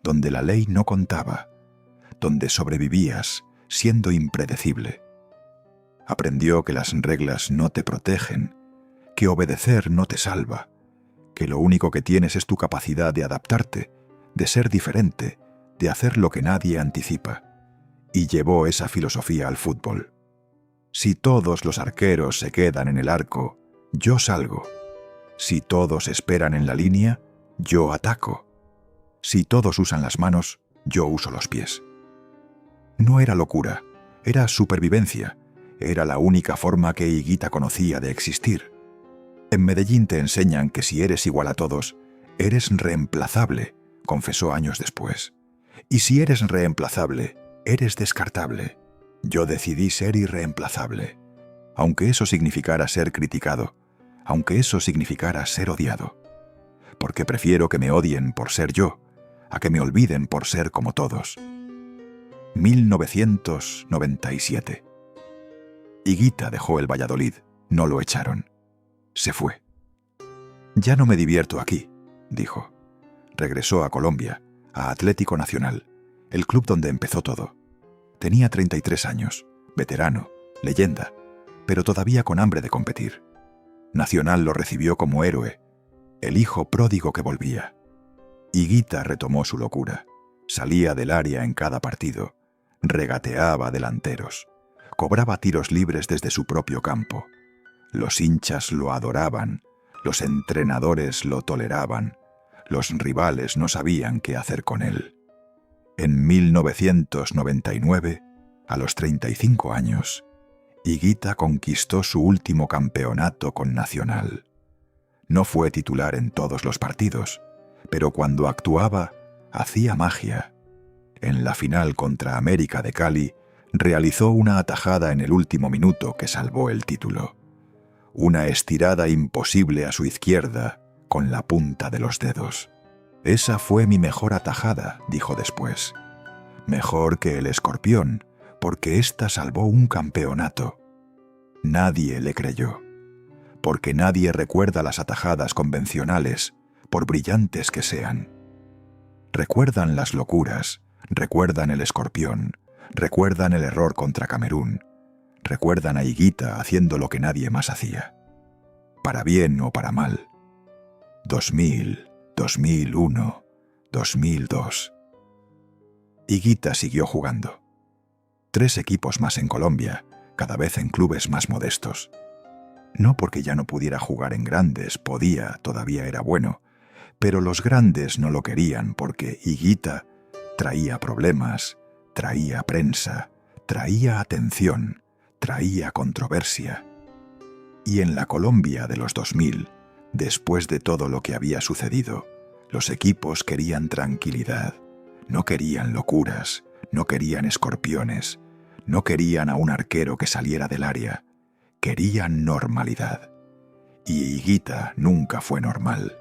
donde la ley no contaba, donde sobrevivías siendo impredecible. Aprendió que las reglas no te protegen, que obedecer no te salva, que lo único que tienes es tu capacidad de adaptarte, de ser diferente, de hacer lo que nadie anticipa, y llevó esa filosofía al fútbol. Si todos los arqueros se quedan en el arco, yo salgo. Si todos esperan en la línea, yo ataco. Si todos usan las manos, yo uso los pies. No era locura, era supervivencia, era la única forma que Higuita conocía de existir. En Medellín te enseñan que si eres igual a todos, eres reemplazable, confesó años después. Y si eres reemplazable, eres descartable. Yo decidí ser irreemplazable, aunque eso significara ser criticado, aunque eso significara ser odiado. porque prefiero que me odien por ser yo, a que me olviden por ser como todos. 1997. Higuita dejó el Valladolid, no lo echaron. Se fue. «Ya no me divierto aquí», dijo. Regresó a Colombia, a Atlético Nacional, el club donde empezó todo. Tenía 33 años, veterano, leyenda, pero todavía con hambre de competir. Nacional lo recibió como héroe, el hijo pródigo que volvía. Higuita retomó su locura. Salía del área en cada partido, regateaba delanteros, cobraba tiros libres desde su propio campo. Los hinchas lo adoraban, los entrenadores lo toleraban, los rivales no sabían qué hacer con él. En 1999, a los 35 años, Higuita conquistó su último campeonato con Nacional. No fue titular en todos los partidos, pero cuando actuaba, hacía magia. En la final contra América de Cali, realizó una atajada en el último minuto que salvó el título. Una estirada imposible a su izquierda, con la punta de los dedos. «Esa fue mi mejor atajada», dijo después. «Mejor que el Escorpión, porque ésta salvó un campeonato». Nadie le creyó, porque nadie recuerda las atajadas convencionales, por brillantes que sean. Recuerdan las locuras, recuerdan el Escorpión, recuerdan el error contra Camerún, recuerdan a Higuita haciendo lo que nadie más hacía. Para bien o para mal. 2000, 2001, 2002. Higuita siguió jugando. 3 equipos más en Colombia, cada vez en clubes más modestos. No porque ya no pudiera jugar en grandes, podía, todavía era bueno, pero los grandes no lo querían porque Higuita traía problemas, traía prensa, traía atención, traía controversia. Y en la Colombia de los 2000, después de todo lo que había sucedido, los equipos querían tranquilidad, no querían locuras, no querían escorpiones, no querían a un arquero que saliera del área, querían normalidad. Y Higuita nunca fue normal.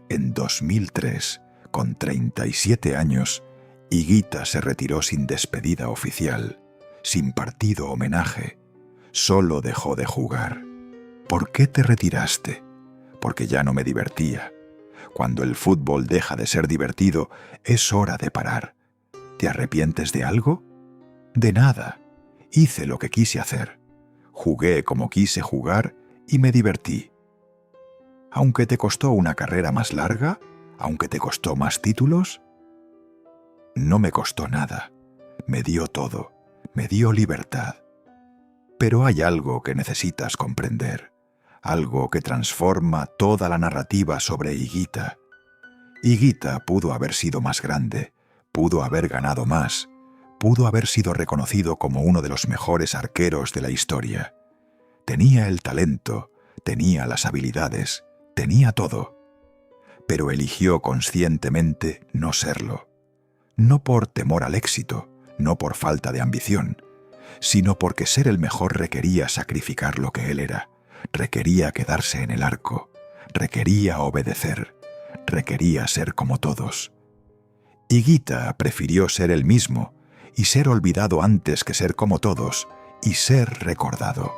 En 2003, con 37 años, Higuita se retiró sin despedida oficial, sin partido homenaje, solo dejó de jugar. ¿Por qué te retiraste? Porque ya no me divertía. Cuando el fútbol deja de ser divertido, es hora de parar. ¿Te arrepientes de algo? De nada. Hice lo que quise hacer. Jugué como quise jugar y me divertí. Aunque te costó una carrera más larga, aunque te costó más títulos, no me costó nada. Me dio todo. Me dio libertad. Pero hay algo que necesitas comprender. Algo que transforma toda la narrativa sobre Higuita. Higuita pudo haber sido más grande, pudo haber ganado más, pudo haber sido reconocido como uno de los mejores arqueros de la historia. Tenía el talento, tenía las habilidades, tenía todo. Pero eligió conscientemente no serlo. No por temor al éxito, no por falta de ambición, sino porque ser el mejor requería sacrificar lo que él era, requería quedarse en el arco, requería obedecer, requería ser como todos. Higuita prefirió ser él mismo y ser olvidado antes que ser como todos y ser recordado.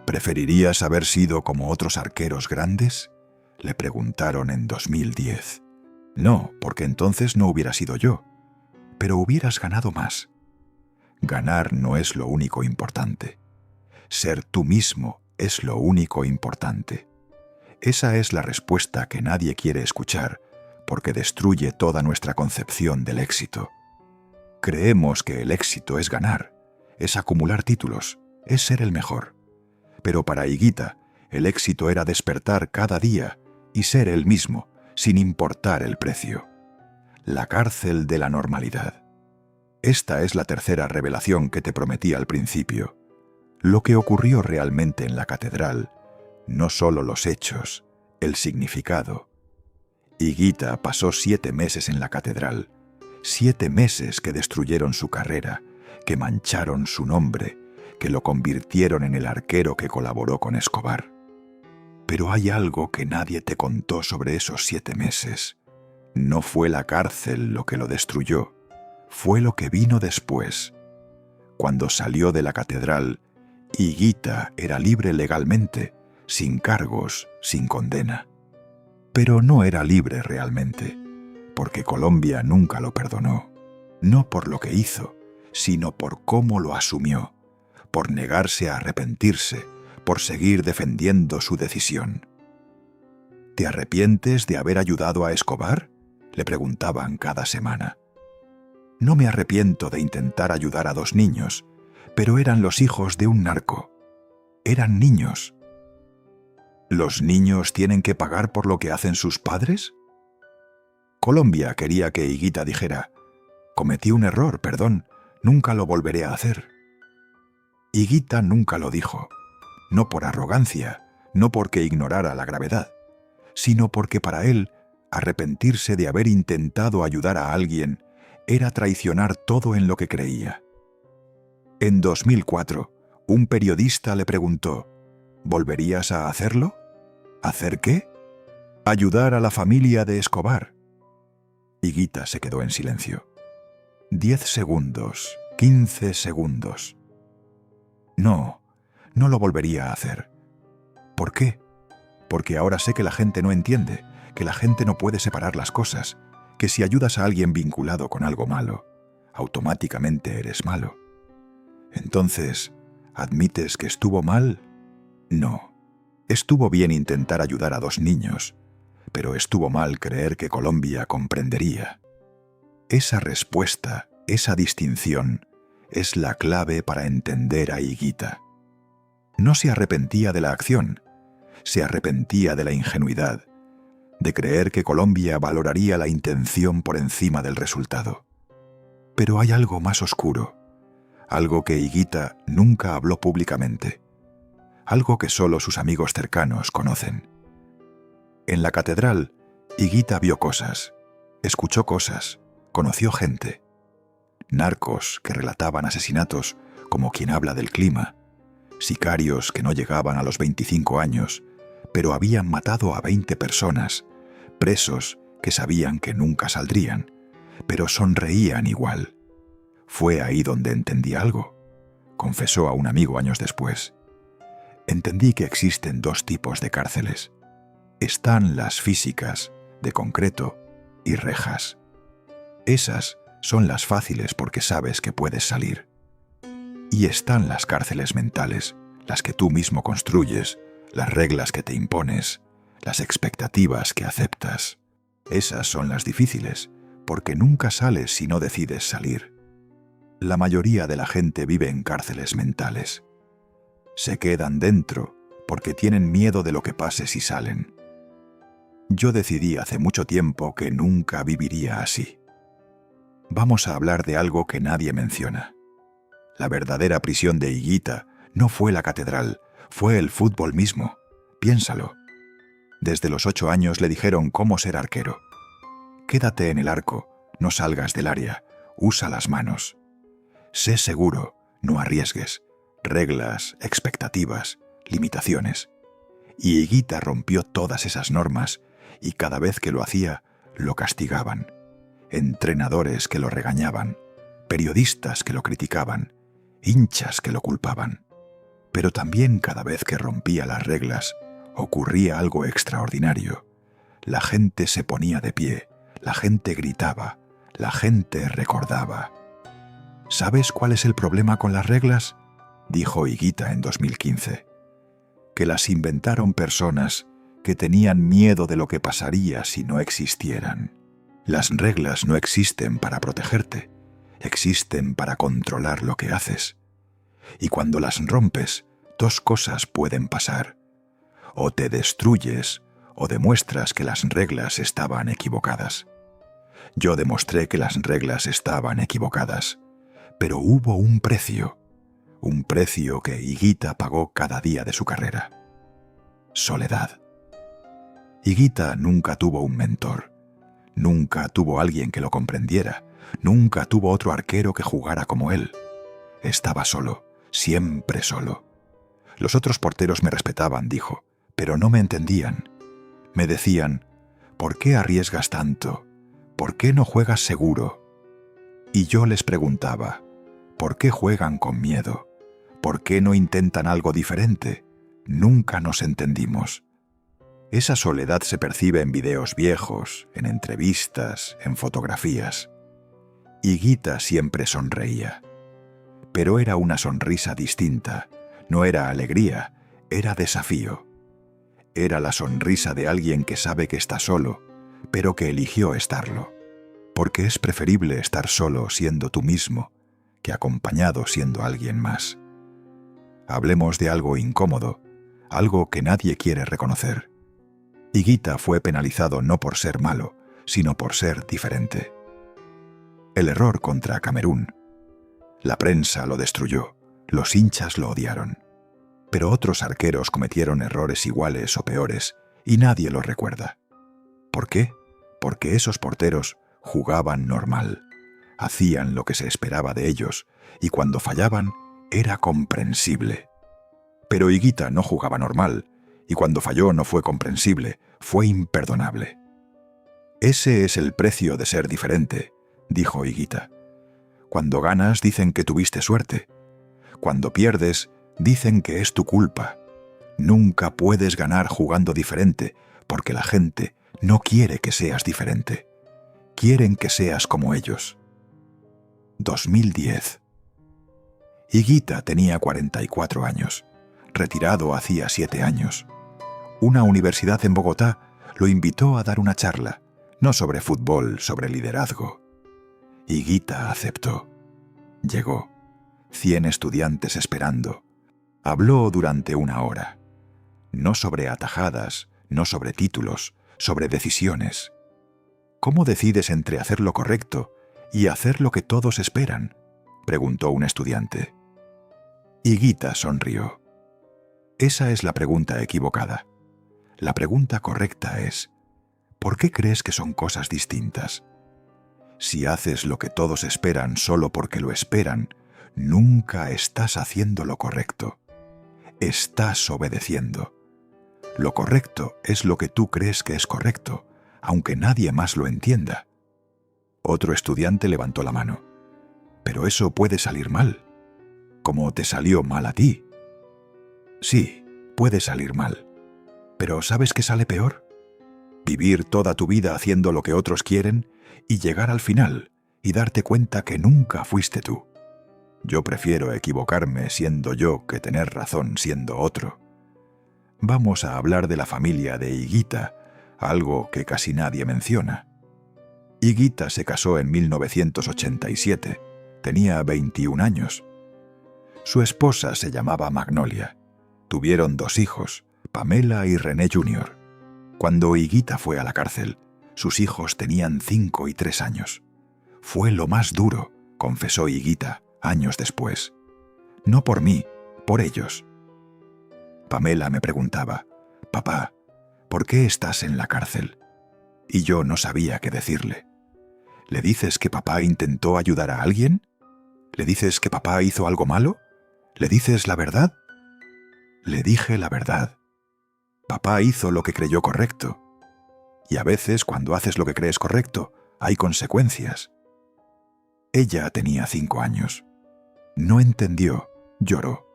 ¿Preferirías haber sido como otros arqueros grandes?, le preguntaron en 2010. No, porque entonces no hubiera sido yo, pero hubieras ganado más. Ganar no es lo único importante. Ser tú mismo es lo único importante. Esa es la respuesta que nadie quiere escuchar, porque destruye toda nuestra concepción del éxito. Creemos que el éxito es ganar, es acumular títulos, es ser el mejor. Pero para Higuita, el éxito era despertar cada día y ser él mismo, sin importar el precio. La cárcel de la normalidad. Esta es la tercera revelación que te prometí al principio. Lo que ocurrió realmente en la catedral, no solo los hechos, el significado. Higuita pasó 7 meses en la catedral, 7 meses que destruyeron su carrera, que mancharon su nombre, que lo convirtieron en el arquero que colaboró con Escobar. Pero hay algo que nadie te contó sobre esos 7 meses. No fue la cárcel lo que lo destruyó, fue lo que vino después. Cuando salió de la catedral, Higuita era libre legalmente, sin cargos, sin condena. Pero no era libre realmente, porque Colombia nunca lo perdonó, no por lo que hizo, sino por cómo lo asumió, por negarse a arrepentirse, por seguir defendiendo su decisión. ¿Te arrepientes de haber ayudado a Escobar?, le preguntaban cada semana. No me arrepiento de intentar ayudar a 2 niños, pero eran los hijos de un narco. Eran niños. ¿Los niños tienen que pagar por lo que hacen sus padres? Colombia quería que Higuita dijera: cometí un error, perdón, nunca lo volveré a hacer. Higuita nunca lo dijo, no por arrogancia, no porque ignorara la gravedad, sino porque para él arrepentirse de haber intentado ayudar a alguien era traicionar todo en lo que creía. En 2004, un periodista le preguntó: ¿volverías a hacerlo? ¿Hacer qué? Ayudar a la familia de Escobar. Higuita se quedó en silencio. 10 segundos, 15 segundos. No lo volvería a hacer. ¿Por qué? Porque ahora sé que la gente no entiende, que la gente no puede separar las cosas, que si ayudas a alguien vinculado con algo malo, automáticamente eres malo. Entonces, ¿admites que estuvo mal? No. Estuvo bien intentar ayudar a 2 niños, pero estuvo mal creer que Colombia comprendería. Esa respuesta, esa distinción, es la clave para entender a Higuita. No se arrepentía de la acción, se arrepentía de la ingenuidad, de creer que Colombia valoraría la intención por encima del resultado. Pero hay algo más oscuro, algo que Higuita nunca habló públicamente, algo que solo sus amigos cercanos conocen. En la catedral, Higuita vio cosas, escuchó cosas, conoció gente. Narcos que relataban asesinatos como quien habla del clima, sicarios que no llegaban a los 25 años, pero habían matado a 20 personas, presos que sabían que nunca saldrían, pero sonreían igual. Fue ahí donde entendí algo, confesó a un amigo años después. Entendí que existen 2 tipos de cárceles. Están las físicas, de concreto, y rejas. Esas son las fáciles porque sabes que puedes salir. Y están las cárceles mentales, las que tú mismo construyes, las reglas que te impones, las expectativas que aceptas. Esas son las difíciles, porque nunca sales si no decides salir. La mayoría de la gente vive en cárceles mentales. Se quedan dentro porque tienen miedo de lo que pase si salen. Yo decidí hace mucho tiempo que nunca viviría así. Vamos a hablar de algo que nadie menciona. La verdadera prisión de Higuita no fue la catedral, fue el fútbol mismo. Piénsalo. Desde los 8 años le dijeron cómo ser arquero. Quédate en el arco, no salgas del área, usa las manos. Sé seguro, no arriesgues. Reglas, expectativas, limitaciones. Y Higuita rompió todas esas normas y cada vez que lo hacía, lo castigaban. Entrenadores que lo regañaban, periodistas que lo criticaban, hinchas que lo culpaban. Pero también cada vez que rompía las reglas, ocurría algo extraordinario. La gente se ponía de pie, la gente gritaba, la gente recordaba. ¿Sabes cuál es el problema con las reglas?, dijo Higuita en 2015. Que las inventaron personas que tenían miedo de lo que pasaría si no existieran. Las reglas no existen para protegerte, existen para controlar lo que haces. Y cuando las rompes, 2 cosas pueden pasar. O te destruyes o demuestras que las reglas estaban equivocadas. Yo demostré que las reglas estaban equivocadas, pero hubo un precio que Higuita pagó cada día de su carrera. Soledad. Higuita nunca tuvo un mentor, nunca tuvo alguien que lo comprendiera, nunca tuvo otro arquero que jugara como él. Estaba solo, siempre solo. Los otros porteros me respetaban, dijo, Pero no me entendían. Me decían, ¿por qué arriesgas tanto? ¿Por qué no juegas seguro? Y yo les preguntaba, ¿por qué juegan con miedo? ¿Por qué no intentan algo diferente? Nunca nos entendimos. Esa soledad se percibe en videos viejos, en entrevistas, en fotografías. Higuita siempre sonreía. Pero era una sonrisa distinta. No era alegría, era desafío. Era la sonrisa de alguien que sabe que está solo, pero que eligió estarlo. Porque es preferible estar solo siendo tú mismo que acompañado siendo alguien más. Hablemos de algo incómodo, algo que nadie quiere reconocer. Higuita fue penalizado no por ser malo, sino por ser diferente. El error contra Camerún. La prensa lo destruyó, los hinchas lo odiaron. Pero otros arqueros cometieron errores iguales o peores y nadie los recuerda. ¿Por qué? Porque esos porteros jugaban normal, hacían lo que se esperaba de ellos y cuando fallaban era comprensible. Pero Higuita no jugaba normal y cuando falló no fue comprensible, fue imperdonable. Ese es el precio de ser diferente, dijo Higuita. Cuando ganas dicen que tuviste suerte. Cuando pierdes dicen que es tu culpa. Nunca puedes ganar jugando diferente porque la gente no quiere que seas diferente. Quieren que seas como ellos. 2010. Higuita tenía 44 años, retirado hacía 7 años. Una universidad en Bogotá lo invitó a dar una charla, no sobre fútbol, sobre liderazgo. Higuita aceptó. Llegó. 100 estudiantes esperando. Habló durante 1 hora. No sobre atajadas, no sobre títulos, sobre decisiones. ¿Cómo decides entre hacer lo correcto y hacer lo que todos esperan?, preguntó un estudiante. Higuita sonrió. Esa es la pregunta equivocada. La pregunta correcta es, ¿por qué crees que son cosas distintas? Si haces lo que todos esperan solo porque lo esperan, nunca estás haciendo lo correcto. Estás obedeciendo. Lo correcto es lo que tú crees que es correcto, aunque nadie más lo entienda. Otro estudiante levantó la mano. Pero eso puede salir mal, como te salió mal a ti. Sí, puede salir mal. Pero ¿sabes qué sale peor? Vivir toda tu vida haciendo lo que otros quieren y llegar al final y darte cuenta que nunca fuiste tú. Yo prefiero equivocarme siendo yo que tener razón siendo otro. Vamos a hablar de la familia de Higuita, algo que casi nadie menciona. Higuita se casó en 1987. Tenía 21 años. Su esposa se llamaba Magnolia. Tuvieron 2 hijos, Pamela y René Jr. Cuando Higuita fue a la cárcel, sus hijos tenían 5 y 3 años. Fue lo más duro, confesó Higuita años después. No por mí, por ellos. Pamela me preguntaba, «Papá, ¿por qué estás en la cárcel?» Y yo no sabía qué decirle. ¿Le dices que papá intentó ayudar a alguien? ¿Le dices que papá hizo algo malo? ¿Le dices la verdad? Le dije la verdad. Papá hizo lo que creyó correcto. Y a veces, cuando haces lo que crees correcto, hay consecuencias. Ella tenía 5 años. No entendió, lloró.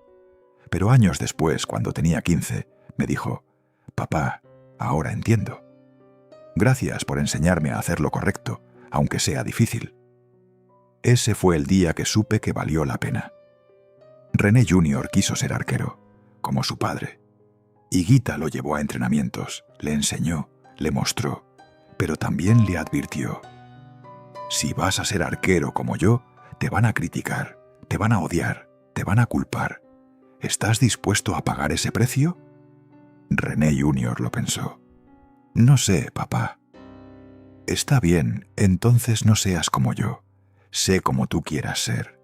Pero años después, cuando tenía 15, me dijo, «Papá, ahora entiendo. Gracias por enseñarme a hacer lo correcto, aunque sea difícil». Ese fue el día que supe que valió la pena. René Jr. quiso ser arquero, como su padre. Higuita lo llevó a entrenamientos, le enseñó, le mostró, pero también le advirtió. Si vas a ser arquero como yo, te van a criticar, te van a odiar, te van a culpar. ¿Estás dispuesto a pagar ese precio? René Jr. lo pensó. No sé, papá. Está bien, entonces no seas como yo. Sé como tú quieras ser.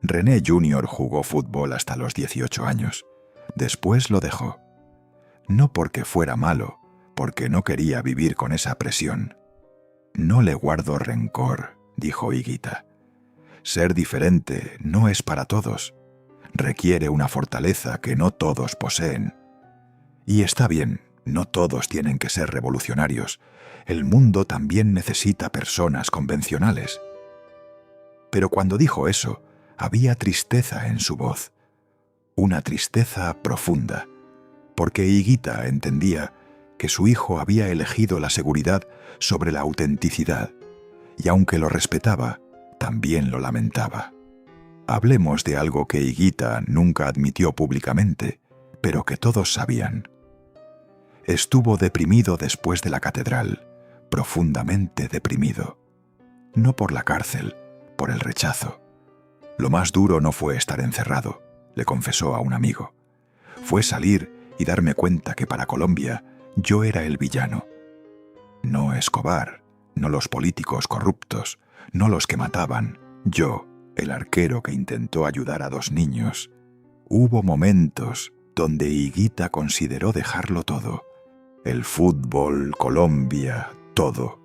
René Jr. jugó fútbol hasta los 18 años. Después lo dejó. No porque fuera malo, porque no quería vivir con esa presión. No le guardo rencor, dijo Higuita. Ser diferente no es para todos. Requiere una fortaleza que no todos poseen. Y está bien, no todos tienen que ser revolucionarios. El mundo también necesita personas convencionales. Pero cuando dijo eso, había tristeza en su voz. Una tristeza profunda, porque Higuita entendía que su hijo había elegido la seguridad sobre la autenticidad, y aunque lo respetaba, también lo lamentaba. Hablemos de algo que Higuita nunca admitió públicamente, pero que todos sabían. Estuvo deprimido después de la catedral, profundamente deprimido. No por la cárcel, por el rechazo. Lo más duro no fue estar encerrado, le confesó a un amigo. Fue salir y darme cuenta que para Colombia yo era el villano. No Escobar, no los políticos corruptos, no los que mataban. Yo, el arquero que intentó ayudar a 2 niños. Hubo momentos donde Higuita consideró dejarlo todo. El fútbol, Colombia, todo.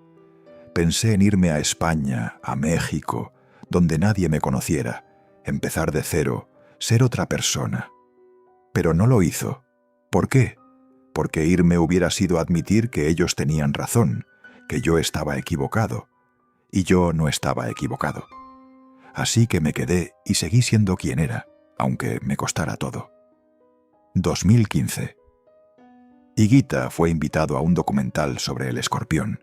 Pensé en irme a España, a México, donde nadie me conociera, empezar de cero, ser otra persona. Pero no lo hizo. ¿Por qué? Porque irme hubiera sido admitir que ellos tenían razón, que yo estaba equivocado. Y yo no estaba equivocado. Así que me quedé y seguí siendo quien era, aunque me costara todo. 2015. Higuita fue invitado a un documental sobre el Escorpión,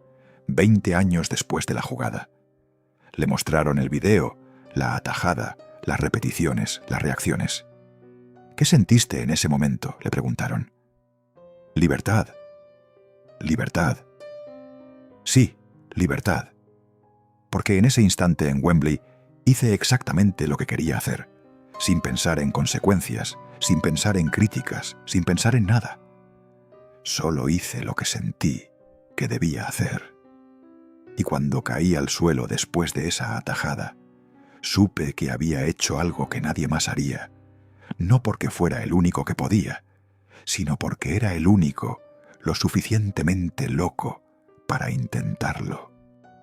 20 años después de la jugada. Le mostraron el video, la atajada, las repeticiones, las reacciones. ¿Qué sentiste en ese momento?, le preguntaron. Libertad. Libertad. Sí, libertad. Porque en ese instante en Wembley hice exactamente lo que quería hacer, sin pensar en consecuencias, sin pensar en críticas, sin pensar en nada. Solo hice lo que sentí que debía hacer. Y cuando caí al suelo después de esa atajada, supe que había hecho algo que nadie más haría, no porque fuera el único que podía, sino porque era el único, lo suficientemente loco para intentarlo.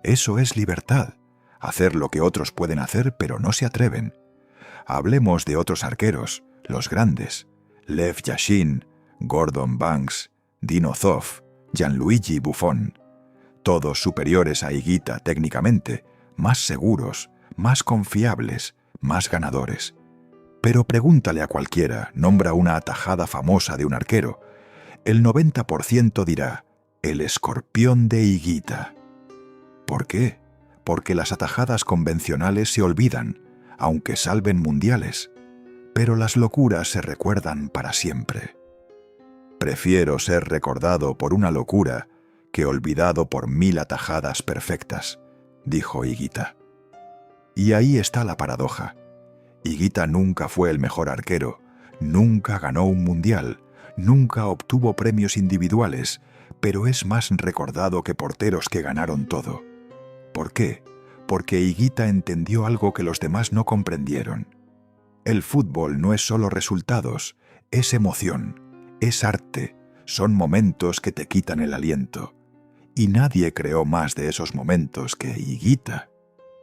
Eso es libertad, hacer lo que otros pueden hacer pero no se atreven. Hablemos de otros arqueros, los grandes, Lev Yashin, Gordon Banks, Dino Zoff, Gianluigi Buffon, todos superiores a Higuita técnicamente, más seguros, más confiables, más ganadores. Pero pregúntale a cualquiera, nombra una atajada famosa de un arquero, el 90% dirá, el Escorpión de Higuita. ¿Por qué? Porque las atajadas convencionales se olvidan, aunque salven mundiales, pero las locuras se recuerdan para siempre. Prefiero ser recordado por una locura que olvidado por 1000 atajadas perfectas, dijo Higuita. Y ahí está la paradoja. Higuita nunca fue el mejor arquero, nunca ganó un mundial, nunca obtuvo premios individuales, pero es más recordado que porteros que ganaron todo. ¿Por qué? Porque Higuita entendió algo que los demás no comprendieron. El fútbol no es solo resultados, es emoción, es arte, son momentos que te quitan el aliento. Y nadie creó más de esos momentos que Higuita.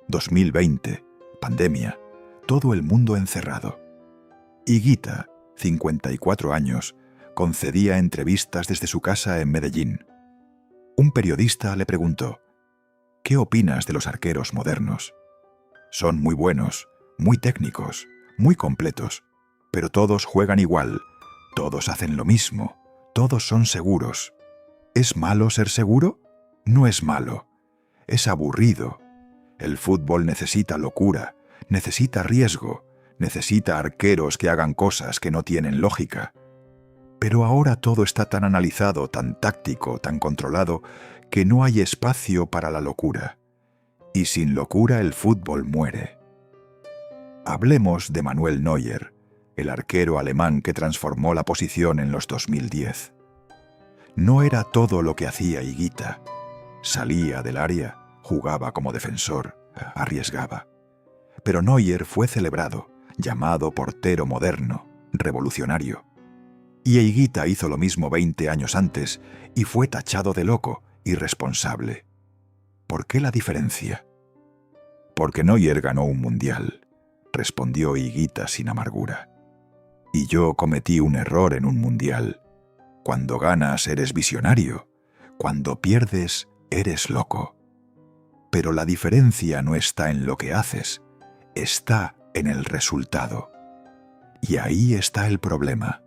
2020, pandemia, todo el mundo encerrado. Higuita, 54 años, concedía entrevistas desde su casa en Medellín. Un periodista le preguntó, ¿qué opinas de los arqueros modernos? Son muy buenos, muy técnicos, muy completos, pero todos juegan igual, todos hacen lo mismo, todos son seguros. ¿Es malo ser seguro? No es malo, es aburrido. El fútbol necesita locura, necesita riesgo, necesita arqueros que hagan cosas que no tienen lógica. Pero ahora todo está tan analizado, tan táctico, tan controlado, que no hay espacio para la locura. Y sin locura el fútbol muere. Hablemos de Manuel Neuer, el arquero alemán que transformó la posición en los 2010. No era todo lo que hacía Higuita. Salía del área, jugaba como defensor, arriesgaba. Pero Neuer fue celebrado, llamado portero moderno, revolucionario. Y Higuita hizo lo mismo 20 años antes y fue tachado de loco, irresponsable. ¿Por qué la diferencia? Porque Neuer ganó un mundial, respondió Higuita sin amargura. Y yo cometí un error en un mundial. Cuando ganas eres visionario, cuando pierdes eres loco. Pero la diferencia no está en lo que haces, está en el resultado. Y ahí está el problema.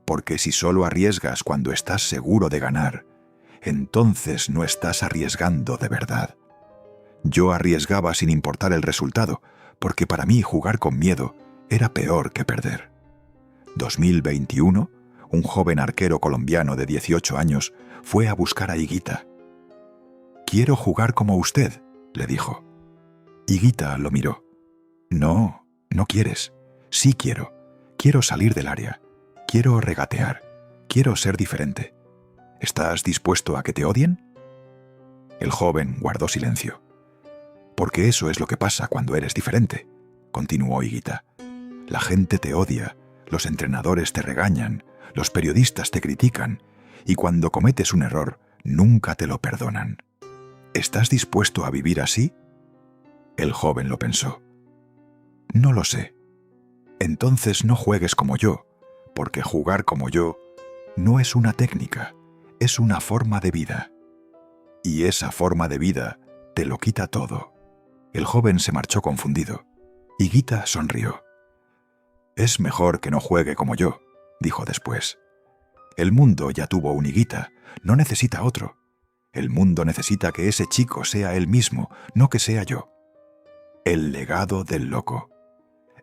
Porque si solo arriesgas cuando estás seguro de ganar, entonces no estás arriesgando de verdad. Yo arriesgaba sin importar el resultado, porque para mí jugar con miedo era peor que perder. 2021, un joven arquero colombiano de 18 años fue a buscar a Higuita. «Quiero jugar como usted», le dijo. Higuita lo miró. «No, no quieres. Sí quiero. Quiero salir del área. Quiero regatear. Quiero ser diferente. ¿Estás dispuesto a que te odien?». El joven guardó silencio. «Porque eso es lo que pasa cuando eres diferente», continuó Higuita. «La gente te odia, los entrenadores te regañan, los periodistas te critican, y cuando cometes un error, nunca te lo perdonan. ¿Estás dispuesto a vivir así?». El joven lo pensó. «No lo sé». «Entonces no juegues como yo, porque jugar como yo no es una técnica, es una forma de vida. Y esa forma de vida te lo quita todo». El joven se marchó confundido. Higuita sonrió. «Es mejor que no juegue como yo», dijo después. «El mundo ya tuvo un Higuita, no necesita otro. El mundo necesita que ese chico sea él mismo, no que sea yo». El legado del loco.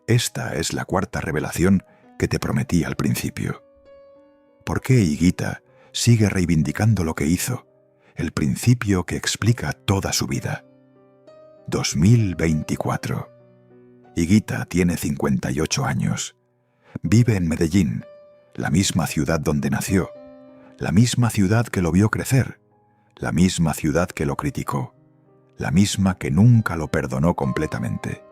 Esta es la cuarta revelación que te prometí al principio. ¿Por qué Higuita sigue reivindicando lo que hizo, el principio que explica toda su vida? 2024. Higuita tiene 58 años. Vive en Medellín, la misma ciudad donde nació, la misma ciudad que lo vio crecer, la misma ciudad que lo criticó, la misma que nunca lo perdonó completamente.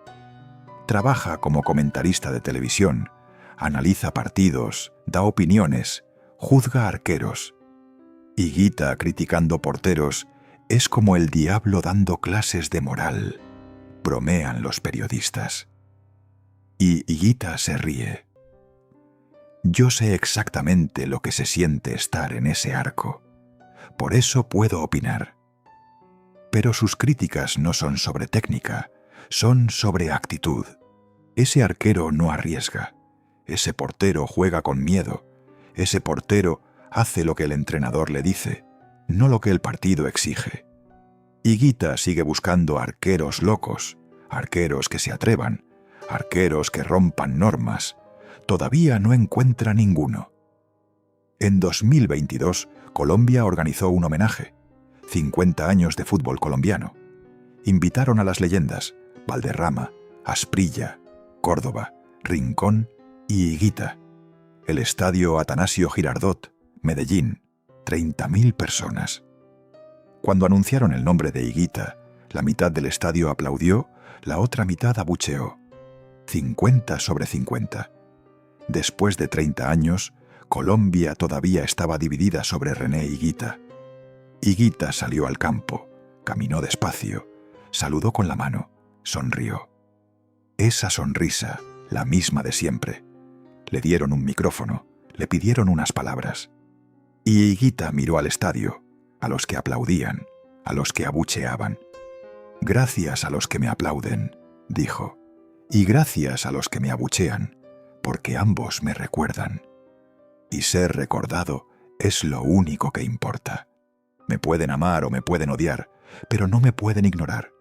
Trabaja como comentarista de televisión, analiza partidos, da opiniones, juzga arqueros. Higuita criticando porteros es como el diablo dando clases de moral, bromean los periodistas. Y Higuita se ríe. Yo sé exactamente lo que se siente estar en ese arco. Por eso puedo opinar. Pero sus críticas no son sobre técnica, son sobre actitud. Ese arquero no arriesga. Ese portero juega con miedo. Ese portero hace lo que el entrenador le dice, no lo que el partido exige. Higuita sigue buscando arqueros locos, arqueros que se atrevan, arqueros que rompan normas. Todavía no encuentra ninguno. En 2022, Colombia organizó un homenaje. 50 años de fútbol colombiano. Invitaron a las leyendas Valderrama, Asprilla, Córdoba, Rincón y Higuita. El estadio Atanasio Girardot, Medellín, 30.000 personas. Cuando anunciaron el nombre de Higuita, la mitad del estadio aplaudió, la otra mitad abucheó. 50-50. Después de 30 años, Colombia todavía estaba dividida sobre René Higuita. Higuita salió al campo, caminó despacio, saludó con la mano, sonrió. Esa sonrisa, la misma de siempre. Le dieron un micrófono, le pidieron unas palabras. Y Higuita miró al estadio, a los que aplaudían, a los que abucheaban. «Gracias a los que me aplauden», dijo, «y gracias a los que me abuchean, porque ambos me recuerdan. Y ser recordado es lo único que importa. Me pueden amar o me pueden odiar, pero no me pueden ignorar.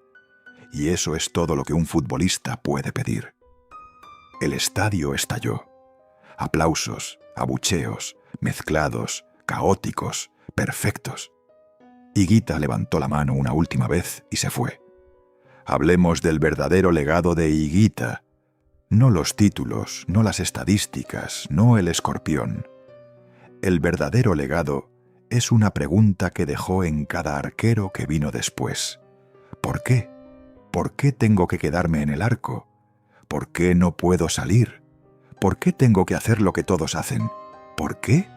Y eso es todo lo que un futbolista puede pedir». El estadio estalló. Aplausos, abucheos, mezclados, caóticos, perfectos. Higuita levantó la mano una última vez y se fue. Hablemos del verdadero legado de Higuita. No los títulos, no las estadísticas, no el escorpión. El verdadero legado es una pregunta que dejó en cada arquero que vino después. ¿Por qué? ¿Por qué tengo que quedarme en el arco? ¿Por qué no puedo salir? ¿Por qué tengo que hacer lo que todos hacen? ¿Por qué?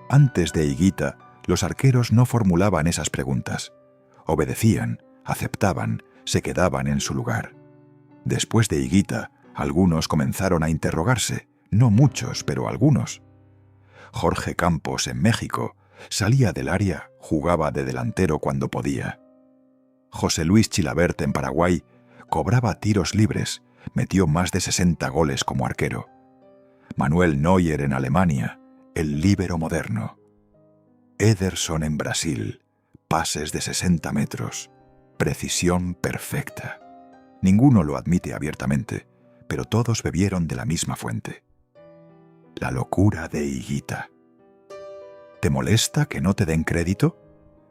Antes de Higuita, los arqueros no formulaban esas preguntas. Obedecían, aceptaban, se quedaban en su lugar. Después de Higuita, algunos comenzaron a interrogarse, no muchos, pero algunos. Jorge Campos en México, salía del área, jugaba de delantero cuando podía. José Luis Chilabert en Paraguay cobraba tiros libres, metió más de 60 goles como arquero. Manuel Neuer en Alemania, el líbero moderno. Ederson en Brasil, pases de 60 metros, precisión perfecta. Ninguno lo admite abiertamente, pero todos bebieron de la misma fuente. La locura de Higuita. ¿Te molesta que no te den crédito?,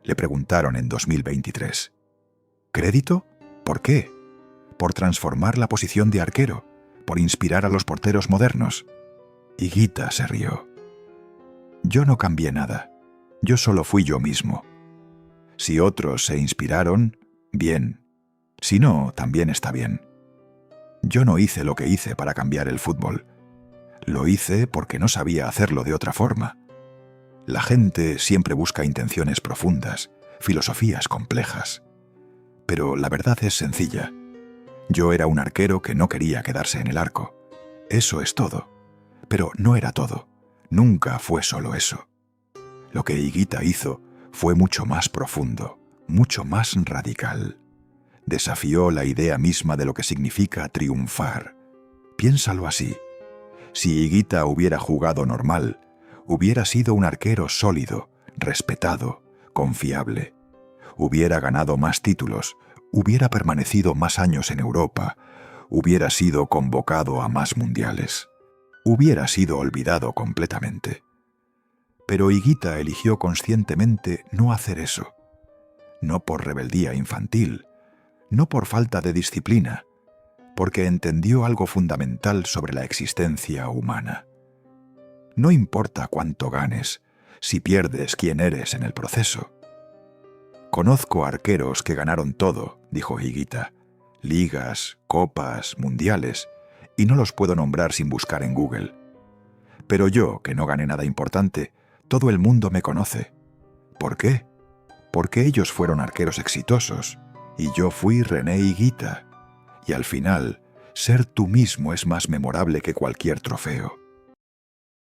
le preguntaron en 2023. ¿Crédito? ¿Por qué? Por transformar la posición de arquero, por inspirar a los porteros modernos. Higuita se rió. Yo no cambié nada, yo solo fui yo mismo. Si otros se inspiraron, bien. Si no, también está bien. Yo no hice lo que hice para cambiar el fútbol. Lo hice porque no sabía hacerlo de otra forma. La gente siempre busca intenciones profundas, filosofías complejas. Pero la verdad es sencilla. Yo era un arquero que no quería quedarse en el arco. Eso es todo. Pero no era todo. Nunca fue solo eso. Lo que Higuita hizo fue mucho más profundo, mucho más radical. Desafió la idea misma de lo que significa triunfar. Piénsalo así. Si Higuita hubiera jugado normal, hubiera sido un arquero sólido, respetado, confiable. Hubiera ganado más títulos, hubiera permanecido más años en Europa, hubiera sido convocado a más mundiales. Hubiera sido olvidado completamente. Pero Higuita eligió conscientemente no hacer eso. No por rebeldía infantil, no por falta de disciplina, porque entendió algo fundamental sobre la existencia humana. No importa cuánto ganes, si pierdes quién eres en el proceso. Conozco arqueros que ganaron todo, dijo Higuita, ligas, copas, mundiales, y no los puedo nombrar sin buscar en Google. Pero yo, que no gané nada importante, todo el mundo me conoce. ¿Por qué? Porque ellos fueron arqueros exitosos, y yo fui René Higuita. Y al final, ser tú mismo es más memorable que cualquier trofeo.